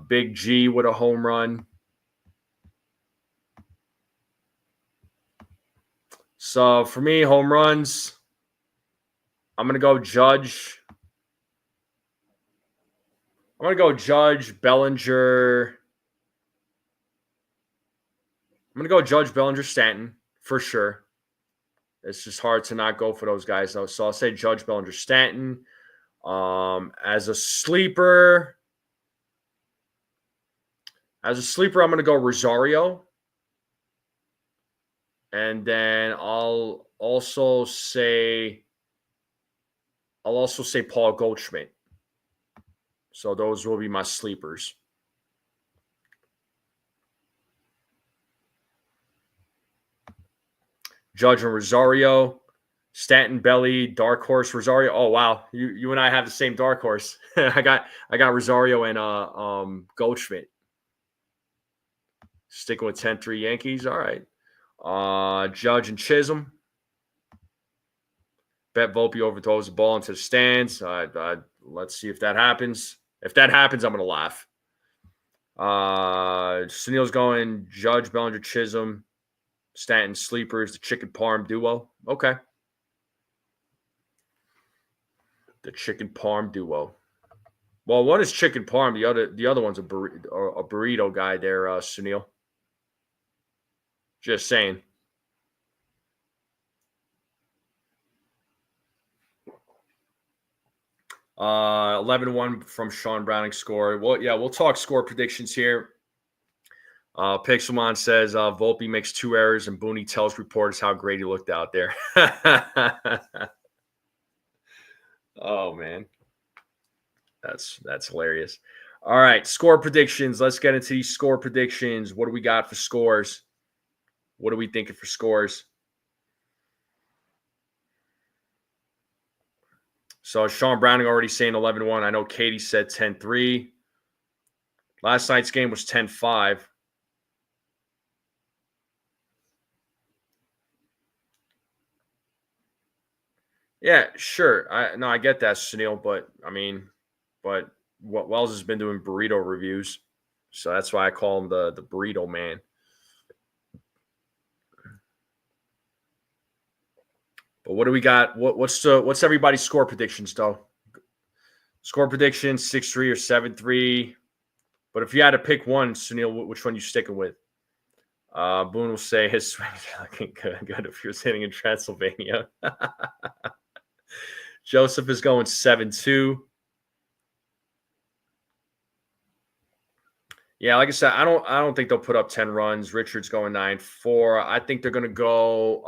Big G with a home run. So for me, home runs, I'm going to go Judge. I'm going to go Judge, Bellinger. I'm going to go Judge, Bellinger, Stanton for sure. It's just hard to not go for those guys, though. So I'll say Judge, Bellinger, Stanton. As a sleeper, I'm going to go Rosario. And then I'll also say Paul Goldschmidt. So those will be my sleepers. Judge and Rosario. Stanton, Belly, dark horse, Rosario. Oh wow, you and I have the same dark horse. I got Rosario and Goldschmidt. Sticking with 10-3 Yankees. All right. Judge and Chisholm. Bet Volpe overthrows the ball into the stands. Let's see if that happens. If that happens, I'm gonna laugh. Sunil's going Judge, Bellinger, Chisholm, Stanton, sleepers, the chicken parm duo. Okay. The chicken parm duo. Well, one is chicken parm. The other one's a burrito guy there, Sunil. Just saying. Uh, 11-1 from Sean Browning score. Well, yeah, we'll talk score predictions here. Pixelmon says Volpe makes 2 errors and Booney tells reporters how great he looked out there. Oh man, that's hilarious. All right, score predictions. Let's get into these score predictions. What do we got for scores? What are we thinking for scores? So Sean Browning already saying 11-1. I know Katie said 10-3. Last night's game was 10-5. Yeah, sure. I get that, Sunil, but Wells has been doing burrito reviews, so that's why I call him the burrito man. But what do we got? What's everybody's score predictions though? Score predictions 6-3 or 7-3. But if you had to pick one, Sunil, which one you sticking with? Boone will say his swings are looking good if you're sitting in Transylvania. Joseph is going 7-2. Yeah, like I said, I don't think they'll put up 10 runs. Richard's going 9-4. I think they're gonna go.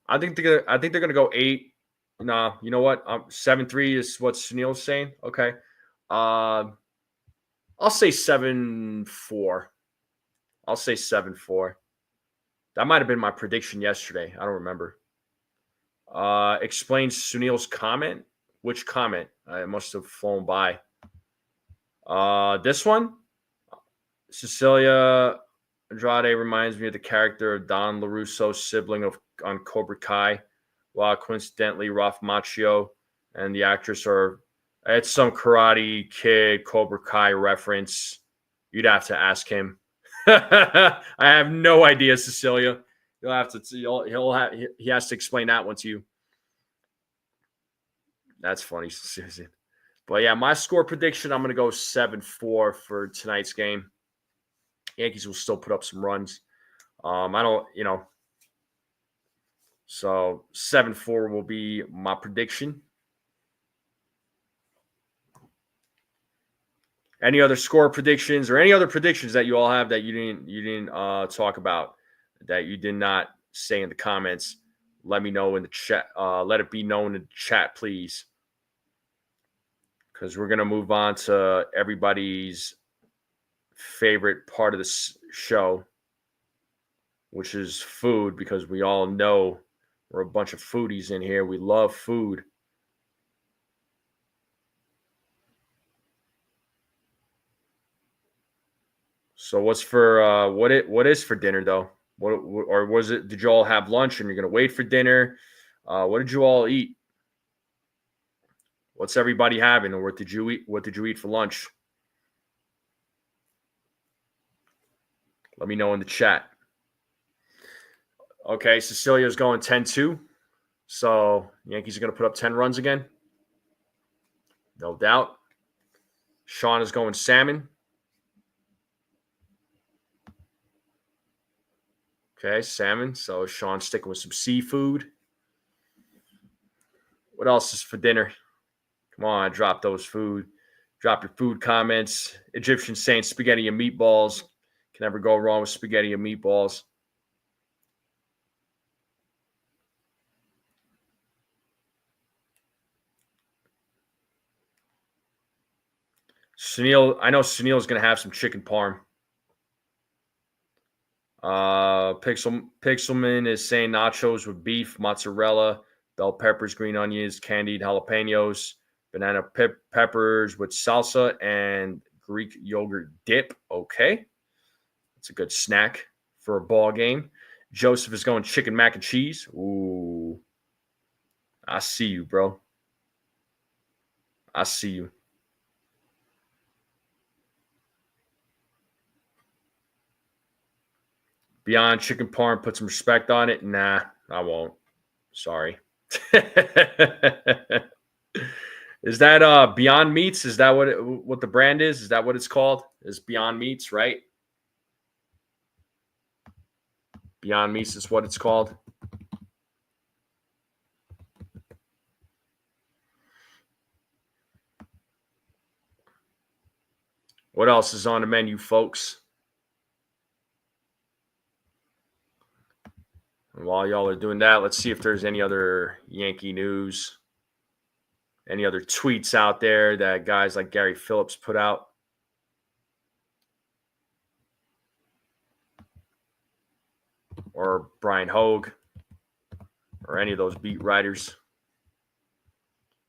I think they're gonna go 8. Nah, you know what? 7-3 is what Sunil's saying. Okay. I'll say 7-4. I'll say 7-4. That might have been my prediction yesterday. I don't remember. Explains Sunil's comment. Which comment? I must have flown by. This one? Cecilia Andrade reminds me of the character of Don LaRusso's sibling on Cobra Kai, while coincidentally Ralph Macchio and the actress are. It's some Karate Kid Cobra Kai reference. You'd have to ask him. I have no idea, Cecilia. He has to explain that one to you. That's funny, Susan. But yeah, my score prediction, I'm going to go 7-4 for tonight's game. Yankees will still put up some runs. So 7-4 will be my prediction. Any other score predictions or any other predictions that you all have that you didn't talk about, that you did not say in the comments? Let me know in the chat. Let it be known in the chat, please. Because we're going to move on to everybody's favorite part of the show, which is food, because we all know we're a bunch of foodies in here. We love food. So what's for what is for dinner though? Or was it? Did you all have lunch and you're going to wait for dinner? What did you all eat? What's everybody having, or what did you eat? What did you eat for lunch? Let me know in the chat. Okay, Cecilia's going 10-2. So Yankees are going to put up 10 runs again. No doubt. Sean is going salmon. Okay, salmon. So Sean's sticking with some seafood. What else is for dinner? Come on, drop those food. Drop your food comments. Egyptian saying spaghetti and meatballs. Can never go wrong with spaghetti and meatballs. Sunil, I know Sunil's going to have some chicken parm. Pixelman is saying nachos with beef, mozzarella, bell peppers, green onions, candied jalapenos, banana peppers with salsa, and Greek yogurt dip. Okay. It's a good snack for a ball game. Joseph is going chicken mac and cheese. Ooh. I see you, bro. I see you. Beyond chicken parm, put some respect on it. Nah, I won't. Sorry. Is that Beyond Meats? Is that what the brand is? Is that what it's called? Is Beyond Meats, right? Beyond Meats is what it's called. What else is on the menu, folks? And while y'all are doing that, let's see if there's any other Yankee news, any other tweets out there that guys like Gary Phillips put out. Or Brian Hogue, or any of those beat writers.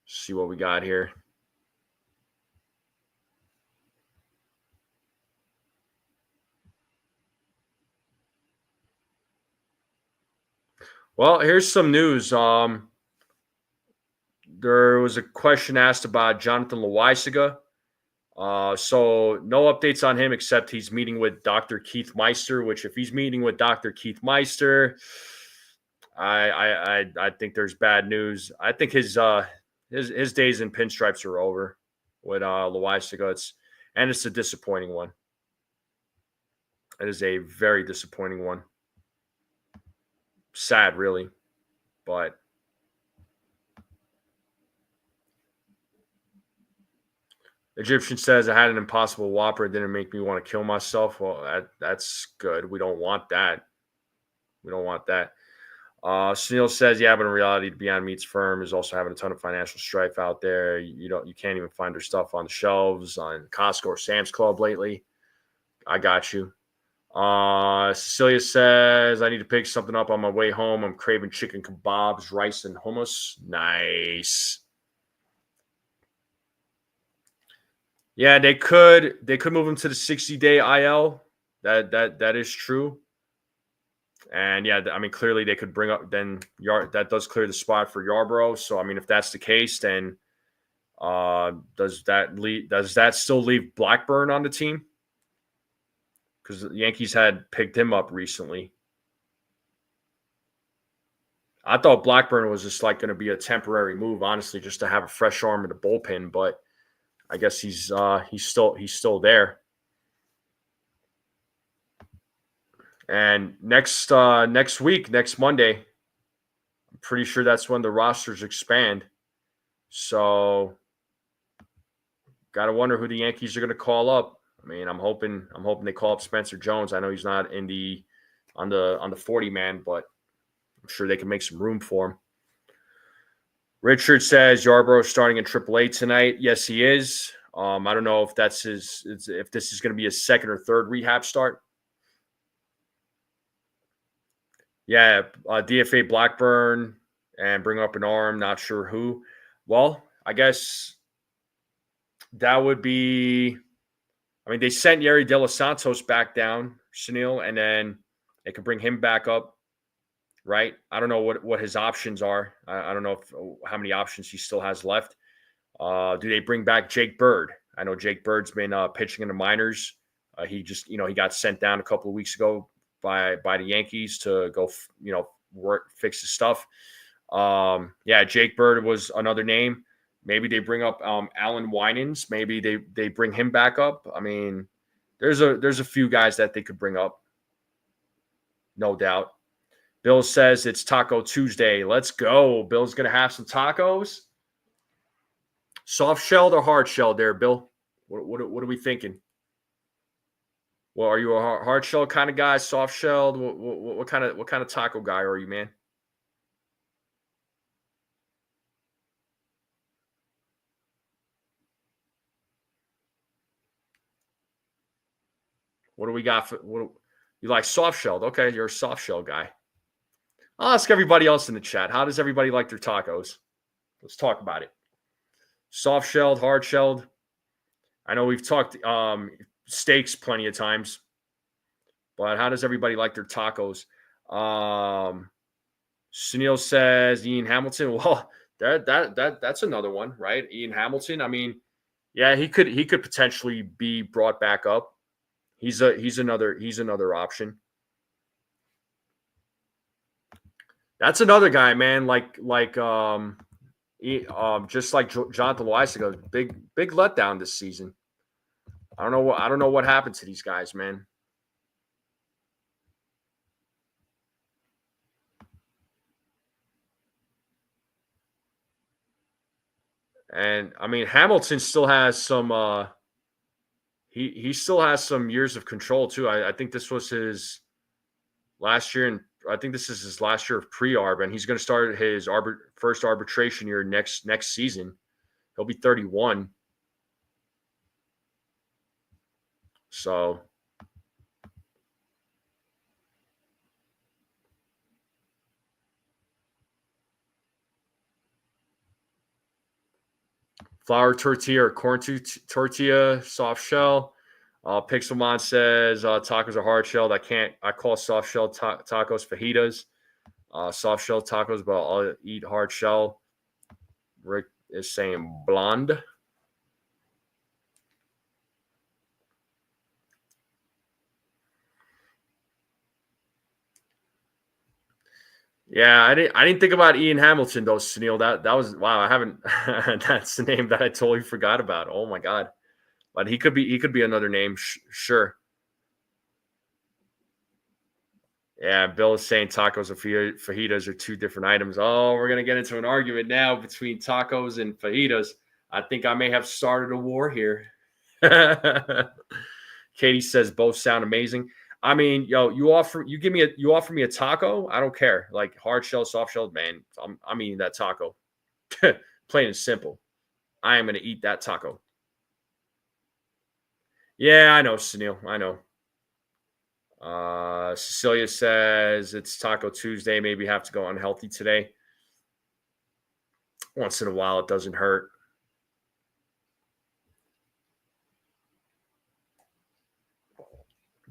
See what we got here. Well, here's some news. There was a question asked about Jonathan Loaisiga. So no updates on him except he's meeting with Dr. Keith Meister, which if he's meeting with Dr. Keith Meister, I think there's bad news. I think his days in pinstripes are over with Loaisiga. It's a disappointing one. It is a very disappointing one. Sad, really, but Egyptian says I had an Impossible Whopper. It didn't make me want to kill myself. Well, that's good. We don't want that. We don't want that. Snell says, yeah, but in reality, Beyond Meat's firm is also having a ton of financial strife out there. You can't even find their stuff on the shelves on Costco or Sam's Club lately. I got you. Cecilia says, I need to pick something up on my way home. I'm craving chicken kebabs, rice, and hummus. Nice. Yeah, they could move him to the 60-day IL. That is true. And yeah, I mean, clearly they could bring up then that does clear the spot for Yarbrough. So I mean, if that's the case, then does that still leave Blackburn on the team? Because the Yankees had picked him up recently. I thought Blackburn was just like going to be a temporary move, honestly, just to have a fresh arm in the bullpen. But I guess he's still there. And next week, next Monday, I'm pretty sure that's when the rosters expand. So, gotta wonder who the Yankees are going to call up. I mean, I'm hoping they call up Spencer Jones. I know he's not on the 40 man, but I'm sure they can make some room for him. Richard says Yarbrough starting in AAA tonight. Yes, he is. I don't know if this is going to be his second or third rehab start. Yeah, DFA Blackburn and bring up an arm. Not sure who. Well, I guess that would be. I mean, they sent Yari De Los Santos back down, Sunil, and then they could bring him back up, right? I don't know what his options are. I don't know how many options he still has left. Do they bring back Jake Bird? I know Jake Bird's been pitching in the minors. He just, he got sent down a couple of weeks ago by the Yankees to go, fix his stuff. Yeah, Jake Bird was another name. Maybe they bring up Alan Winans. Maybe they bring him back up. I mean, there's a few guys that they could bring up, no doubt. Bill says it's Taco Tuesday. Let's go. Bill's gonna have some tacos. Soft shelled or hard shelled there, Bill? What are we thinking? Well, are you a hard shell kind of guy? Soft shelled? What kind of taco guy are you, man? What do we got for You like soft-shelled. Okay, you're a soft-shell guy. I'll ask everybody else in the chat. How does everybody like their tacos? Let's talk about it. Soft-shelled, hard-shelled. I know we've talked steaks plenty of times, but how does everybody like their tacos? Sunil says Ian Hamilton. Well, that's another one, right? Ian Hamilton. I mean, yeah, he could potentially be brought back up. He's another option. That's another guy, man. Just like Jonathan Loaizaga, big letdown this season. I don't know what happened to these guys, man. And I mean, Hamilton still has some. He still has some years of control too. I think this was his last year, and I think this is his last year of pre-arb, and he's going to start his first arbitration year next season. He'll be 31. So flour tortilla or corn tortilla, soft shell. Pixelmon says tacos are hard shelled. I call soft shell tacos fajitas. Soft shell tacos, but I'll eat hard shell. Rick is saying blonde. Yeah, I didn't think about Ian Hamilton though, Sunil. That was wow. I haven't. That's the name that I totally forgot about. Oh my god, but he could be another name. Sure. Yeah, Bill is saying tacos and fajitas are two different items. Oh, we're gonna get into an argument now between tacos and fajitas. I think I may have started a war here. Katie says both sound amazing. I mean, yo, you offer me a taco. I don't care. Like hard shell, soft shell, man. I'm eating that taco. Plain and simple. I am going to eat that taco. Yeah, I know, Sunil. I know. Cecilia says it's Taco Tuesday. Maybe have to go unhealthy today. Once in a while, it doesn't hurt.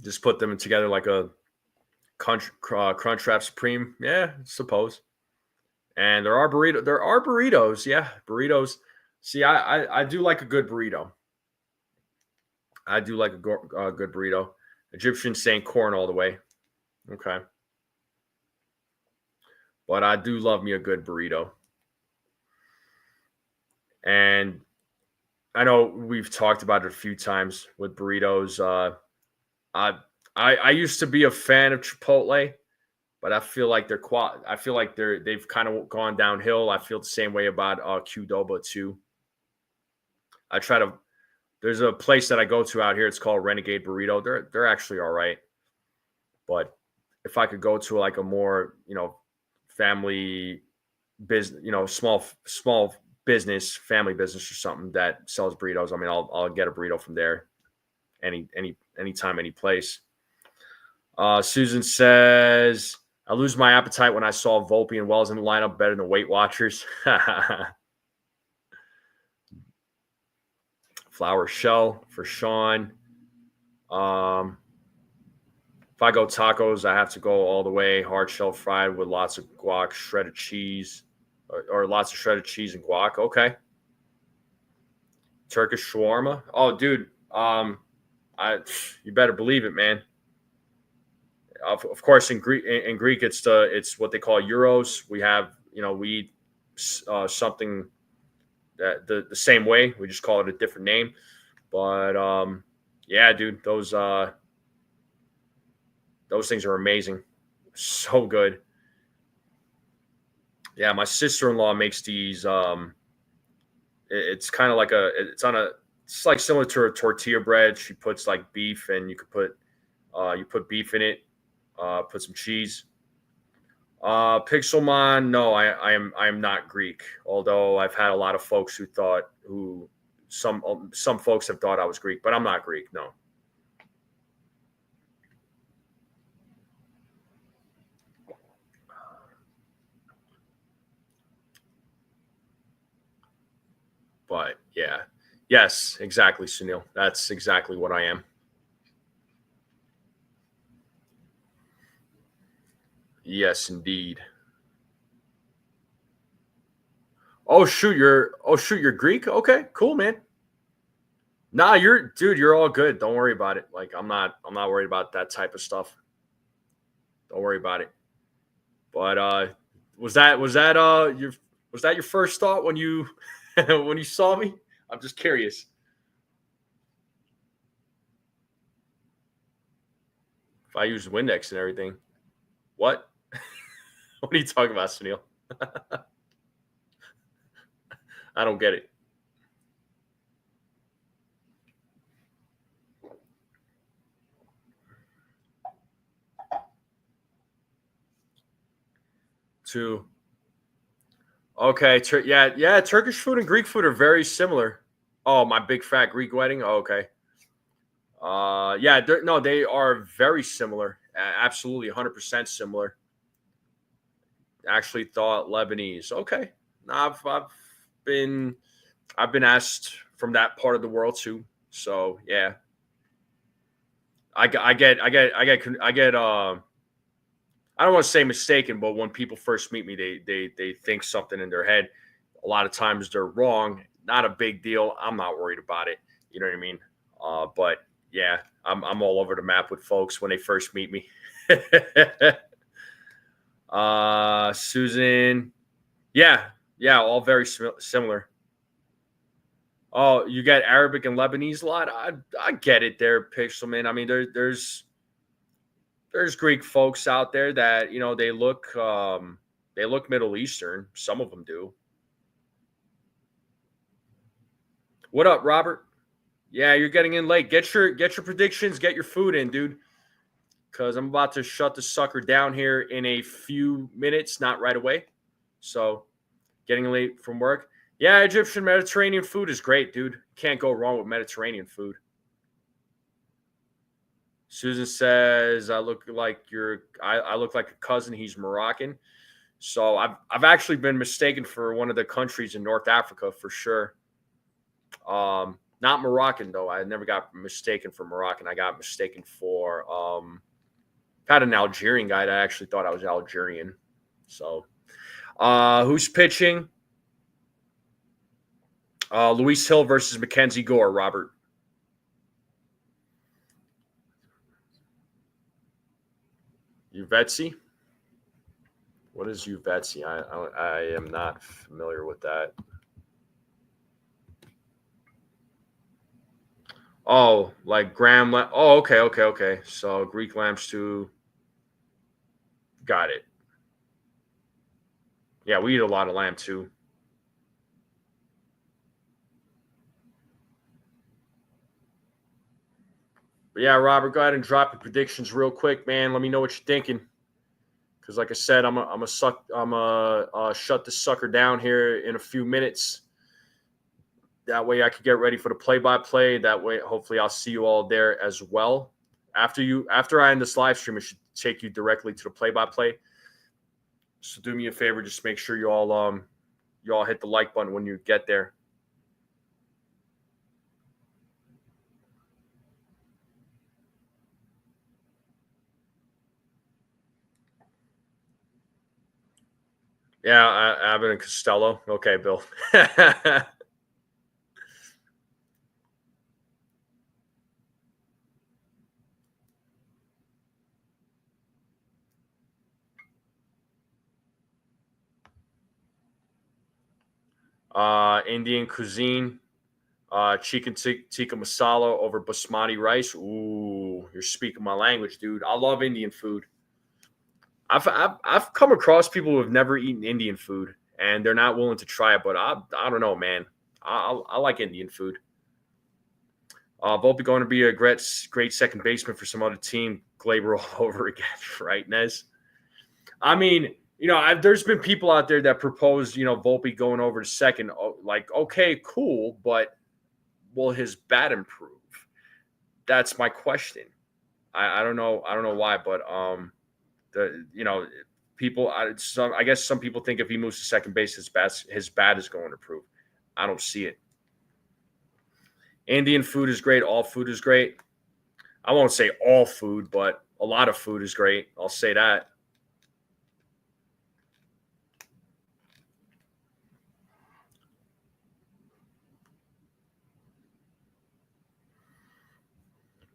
Just put them together like a Crunchwrap Supreme. Yeah, I suppose. And there are burritos. Yeah, burritos. See, I do like a good burrito. I do like a good burrito. Egyptian saying corn all the way. Okay. But I do love me a good burrito. And I know we've talked about it a few times with burritos. I used to be a fan of Chipotle, but I feel like they've kind of gone downhill. I feel the same way about Qdoba too. There's a place that I go to out here. It's called Renegade Burrito. They're actually all right. But if I could go to like a more, family business, small business, family business or something that sells burritos, I mean, I'll get a burrito from there anytime, any place. Susan says, I lose my appetite when I saw Volpe and Wells in the lineup better than Weight Watchers. Flour shell for Sean. If I go tacos, I have to go all the way hard shell fried with lots of guac, shredded cheese, or lots of shredded cheese and guac. Okay. Turkish shawarma. Oh, dude. You better believe it, man. Of course, in Greek, it's what they call euros. We have, we eat something that the same way. We just call it a different name. But yeah, dude, those things are amazing, so good. Yeah, my sister-in-law makes these. It's kind of like it's like similar to a tortilla bread. She puts like beef, and you put beef in it. Put some cheese. Pixelmon, no, I am not Greek. Although I've had a lot of folks some folks have thought I was Greek, but I'm not Greek. No. But yeah. Yes, exactly, Sunil. That's exactly what I am. Yes, indeed. You're Greek? Okay, cool, man. Nah, you're all good. Don't worry about it. Like I'm not worried about that type of stuff. Don't worry about it. But was that your first thought when you when you saw me? I'm just curious. If I use Windex and everything. What? What are you talking about, Sunil? I don't get it. Two. Okay, yeah. Turkish food and Greek food are very similar. Oh, my big fat Greek wedding. Oh, okay. Yeah, no, they are very similar. Absolutely, 100% similar. Actually, thought Lebanese. Okay, no, been I've been asked from that part of the world too. So yeah, I get. I don't want to say mistaken, but when people first meet me, they think something in their head. A lot of times they're wrong. Not a big deal. I'm not worried about it. You know what I mean? But yeah, I'm all over the map with folks when they first meet me. Susan, yeah, all very similar. Oh, you got Arabic and Lebanese a lot. I get it there, Pixelman. I mean, there's Greek folks out there that they look Middle Eastern. Some of them do. What up, Robert? Yeah, you're getting in late. Get your predictions. Get your food in, dude. Because I'm about to shut the sucker down here in a few minutes, not right away. So, getting late from work. Yeah, Egyptian Mediterranean food is great, dude. Can't go wrong with Mediterranean food. Susan says I look like a cousin. He's Moroccan. So I've actually been mistaken for one of the countries in North Africa for sure. Not Moroccan though. I never got mistaken for Moroccan. I got mistaken for had an Algerian guy that actually thought I was Algerian. So who's pitching? Luis Hill versus Mackenzie Gore, Robert. Uvetsi? What is Uvetsi? I am not familiar with that. Oh, like Graham. Oh, okay. So Greek lamb stew. Got it. Yeah, we eat a lot of lamb too. But yeah, Robert, go ahead and drop your predictions real quick, man. Let me know what you're thinking. Because, like I said, I'm a shut this sucker down here in a few minutes. That way, I could get ready for the play-by-play. That way, hopefully, I'll see you all there as well. After I end this live stream, it should take you directly to the play-by-play. So do me a favor, just make sure you all hit the like button when you get there. Yeah, Abbott and Costello. Okay, Bill. Indian cuisine, chicken tikka masala over basmati rice. Ooh, you're speaking my language, dude. I love Indian food. I've come across people who have never eaten Indian food and they're not willing to try it, but I don't know, man. I like Indian food. Volpe going to be a great second baseman for some other team. Glaber all over again, right, Nez? I mean, there's been people out there that propose, Volpe going over to second. Like, okay, cool, but will his bat improve? That's my question. I don't know. I don't know why, but people. I guess some people think if he moves to second base, his bat is going to improve. I don't see it. Indian food is great. All food is great. I won't say all food, but a lot of food is great. I'll say that.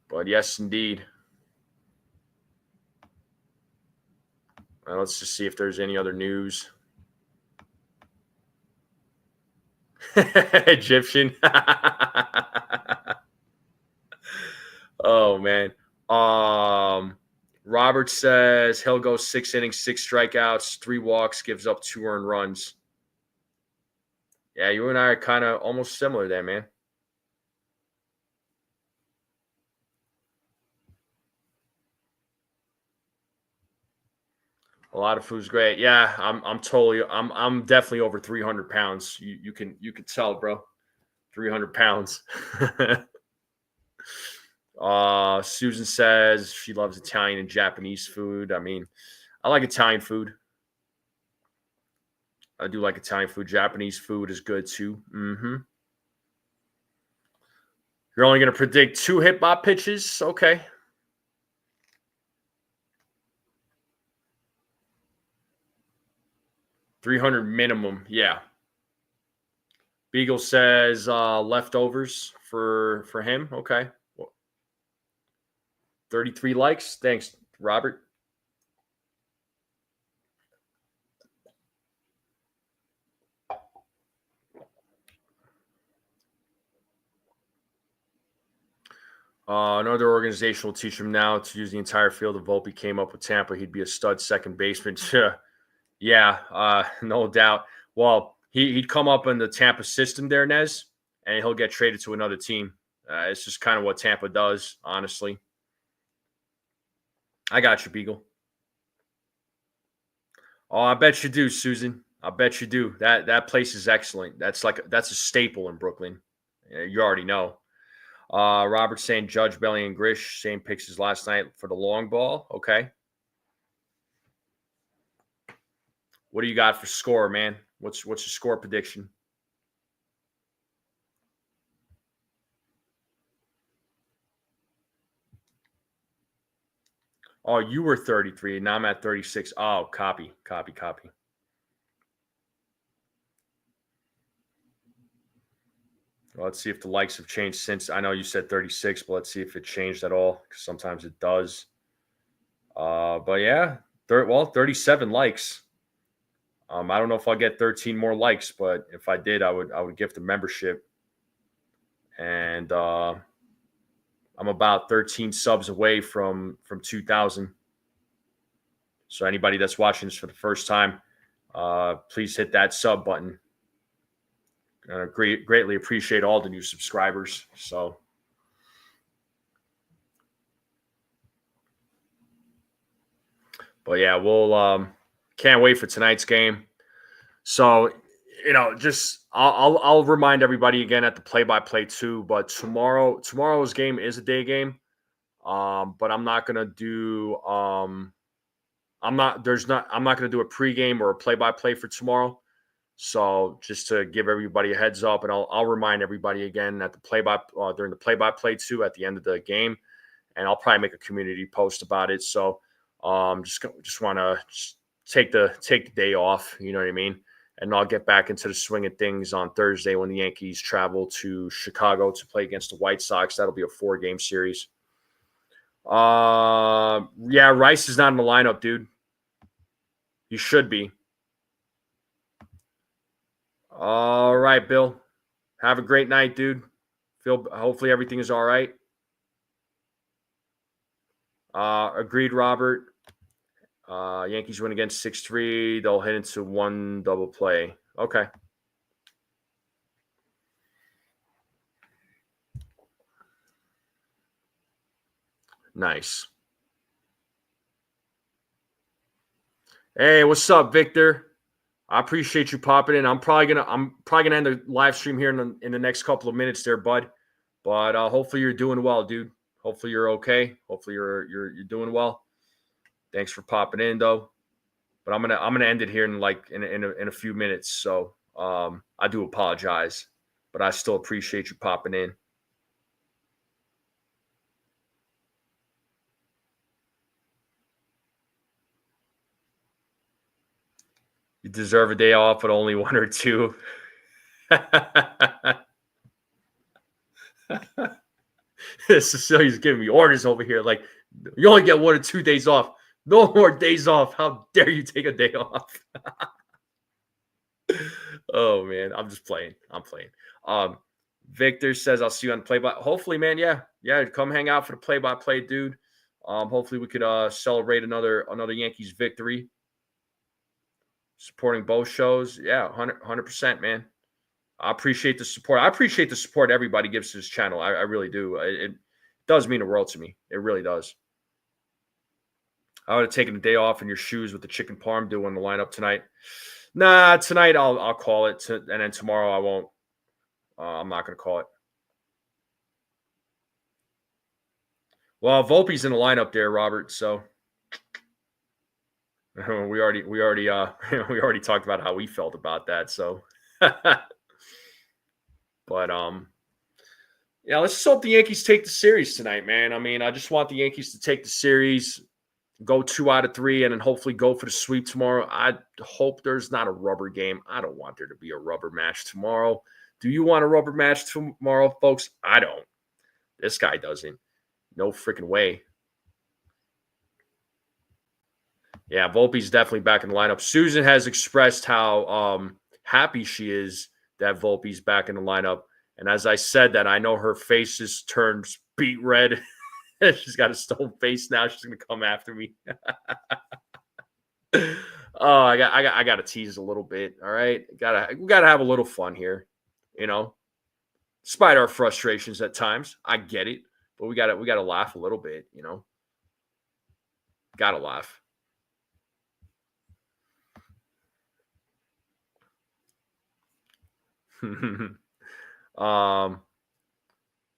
But yes, indeed. Let's just see if there's any other news. Egyptian. Oh man. Robert says he'll go 6 innings, 6 strikeouts, 3 walks, gives up 2 earned runs. Yeah, you and I are kind of almost similar there, man. A lot of food's great. Yeah, I'm definitely over 300 pounds. You can tell, bro. 300 pounds. Susan says she loves Italian and Japanese food. I mean, I like Italian food. I do like Italian food. Japanese food is good too. You're only going to predict 2 hip-hop pitches? Okay. $300 minimum. Yeah. Beagle says leftovers for him. Okay. 33 likes. Thanks, Robert. Another organization will teach him now to use the entire field. If Volpe came up with Tampa, he'd be a stud second baseman. Yeah, no doubt. Well, he'd come up in the Tampa system there, Nez, and he'll get traded to another team. It's just kind of what Tampa does, honestly. I got you, Beagle. Oh, I bet you do, Susan. I bet you do. That place is excellent. That's a staple in Brooklyn. You already know. Robert saying Judge, Bellinger, and Grish, same picks as last night for the long ball. Okay. What do you got for score, man? What's your score prediction? Oh, you were 33, and now I'm at 36. Oh, copy. Well, let's see if the likes have changed since. I know you said 36, but let's see if it changed at all, because sometimes it does. But yeah, 37 likes. I don't know if I'll get 13 more likes, but if I did, I would gift a membership. And I'm about 13 subs away from 2,000. So anybody that's watching this for the first time, please hit that sub button. Greatly appreciate all the new subscribers. So, but yeah, we'll can't wait for tonight's game. So, just I'll remind everybody again at the play-by-play too. But tomorrow's game is a day game. But I'm not gonna do I'm not going to do a pregame or a play-by-play for tomorrow. So just to give everybody a heads up, and I'll remind everybody again at the during the play-by-play too at the end of the game, and I'll probably make a community post about it. So just want to take the day off, you know what I mean, and I'll get back into the swing of things on Thursday when the Yankees travel to Chicago to play against the White Sox. That'll be a 4-game series. Yeah, Rice is not in the lineup, dude. You should be. All right, Bill. Have a great night, dude. Hopefully everything is all right. Agreed, Robert. Yankees win against 6-3. They'll hit into 1 double play. Okay. Nice. Hey, what's up, Victor? I appreciate you popping in. I'm probably gonna end the live stream here in the next couple of minutes, there, bud. But hopefully you're doing well, dude. Hopefully you're okay. Hopefully you're doing well. Thanks for popping in, though. But I'm gonna end it here in a few minutes. So I do apologize, but I still appreciate you popping in. You deserve a day off, but only one or two. Cecilia's giving me orders over here. Like, you only get 1 or 2 days off. No more days off. How dare you take a day off? Oh, man. I'm just playing. I'm playing. Victor says, I'll see you on play-by. Hopefully, man. Yeah. Come hang out for the play-by-play, dude. Hopefully we could celebrate another Yankees victory. Supporting both shows. Yeah, 100%, man. I appreciate the support. I appreciate the support everybody gives to this channel. I really do. It does mean the world to me. It really does. I would have taken a day off in your shoes with the chicken parm doing the lineup tonight. Nah, tonight I'll call it, and then tomorrow I won't. I'm not going to call it. Well, Volpe's in the lineup there, Robert. So we already talked about how we felt about that. So, but yeah, let's just hope the Yankees take the series tonight, man. I mean, I just want the Yankees to take the series, go 2 out of 3, and then hopefully go for the sweep tomorrow. I hope there's not a rubber game. I don't want there to be a rubber match tomorrow. Do you want a rubber match tomorrow, folks? I don't. This guy doesn't. No freaking way. Yeah, Volpe's definitely back in the lineup. Susan has expressed how happy she is that Volpe's back in the lineup. And as I said that, I know her face just turned beet red. She's got a stone face now. She's going to come after me. Oh, I got to tease a little bit. All right. We got to have a little fun here, despite our frustrations at times. I get it, but we got to laugh a little bit, got to laugh.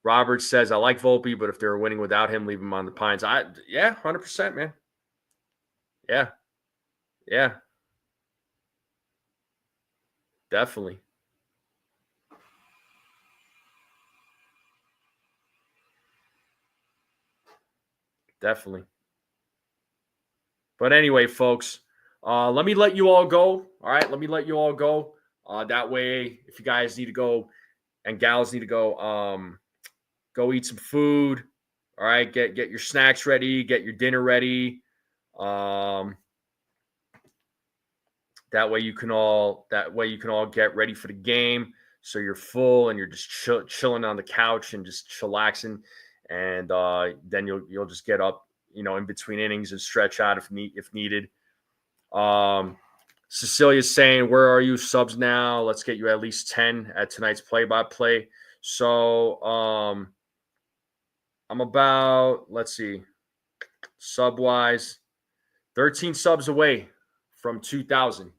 Robert says, I like Volpe, but if they're winning without him, leave him on the Pines. 100%, man. Yeah. Definitely. But anyway, folks, let me let you all go. All right, let me let you all go. That way, if you guys need to go and gals need to go, go eat some food. All right, get your snacks ready, get your dinner ready. That way you can all get ready for the game. So you're full and you're just chilling on the couch and just chillaxing, and then you'll just get up, in between innings and stretch out if needed. Cecilia's saying, where are you subs now? Let's get you at least 10 at tonight's play-by-play. So I'm about, let's see, sub-wise, 13 subs away from 2,000.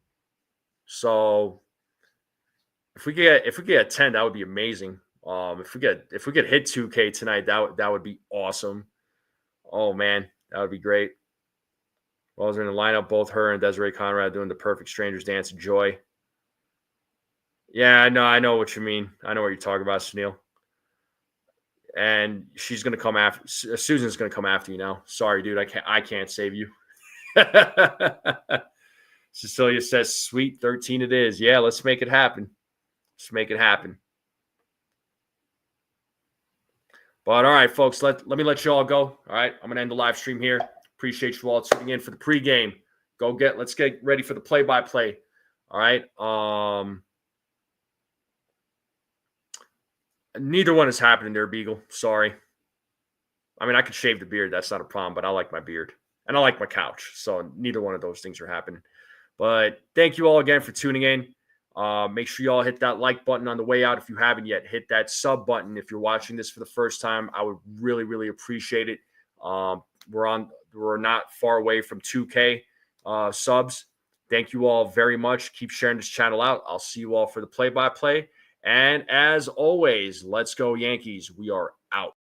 So if we get 10, that would be amazing. If we could hit 2K tonight, that would be awesome. Oh man, that would be great. Wells are in the lineup, both her and Desiree Conrad doing the perfect strangers dance of joy. Yeah, I know what you mean. I know what you're talking about, Sunil. And she's gonna come after. Susan's gonna come after you now. Sorry, dude. I can't save you. Cecilia says, "Sweet 13 it is." Yeah, let's make it happen. Let's make it happen. But all right, folks, let me let you all go. All right, I'm gonna end the live stream here. Appreciate you all tuning in for the pregame. Let's get ready for the play-by-play. All right. Neither one is happening there, Beagle. Sorry. I mean, I could shave the beard. That's not a problem, but I like my beard. And I like my couch. So neither one of those things are happening. But thank you all again for tuning in. Make sure you all hit that like button on the way out if you haven't yet. Hit that sub button if you're watching this for the first time. I would really, really appreciate it. We're not far away from 2K subs. Thank you all very much. Keep sharing this channel out. I'll see you all for the play-by-play. And as always, let's go Yankees. We are out.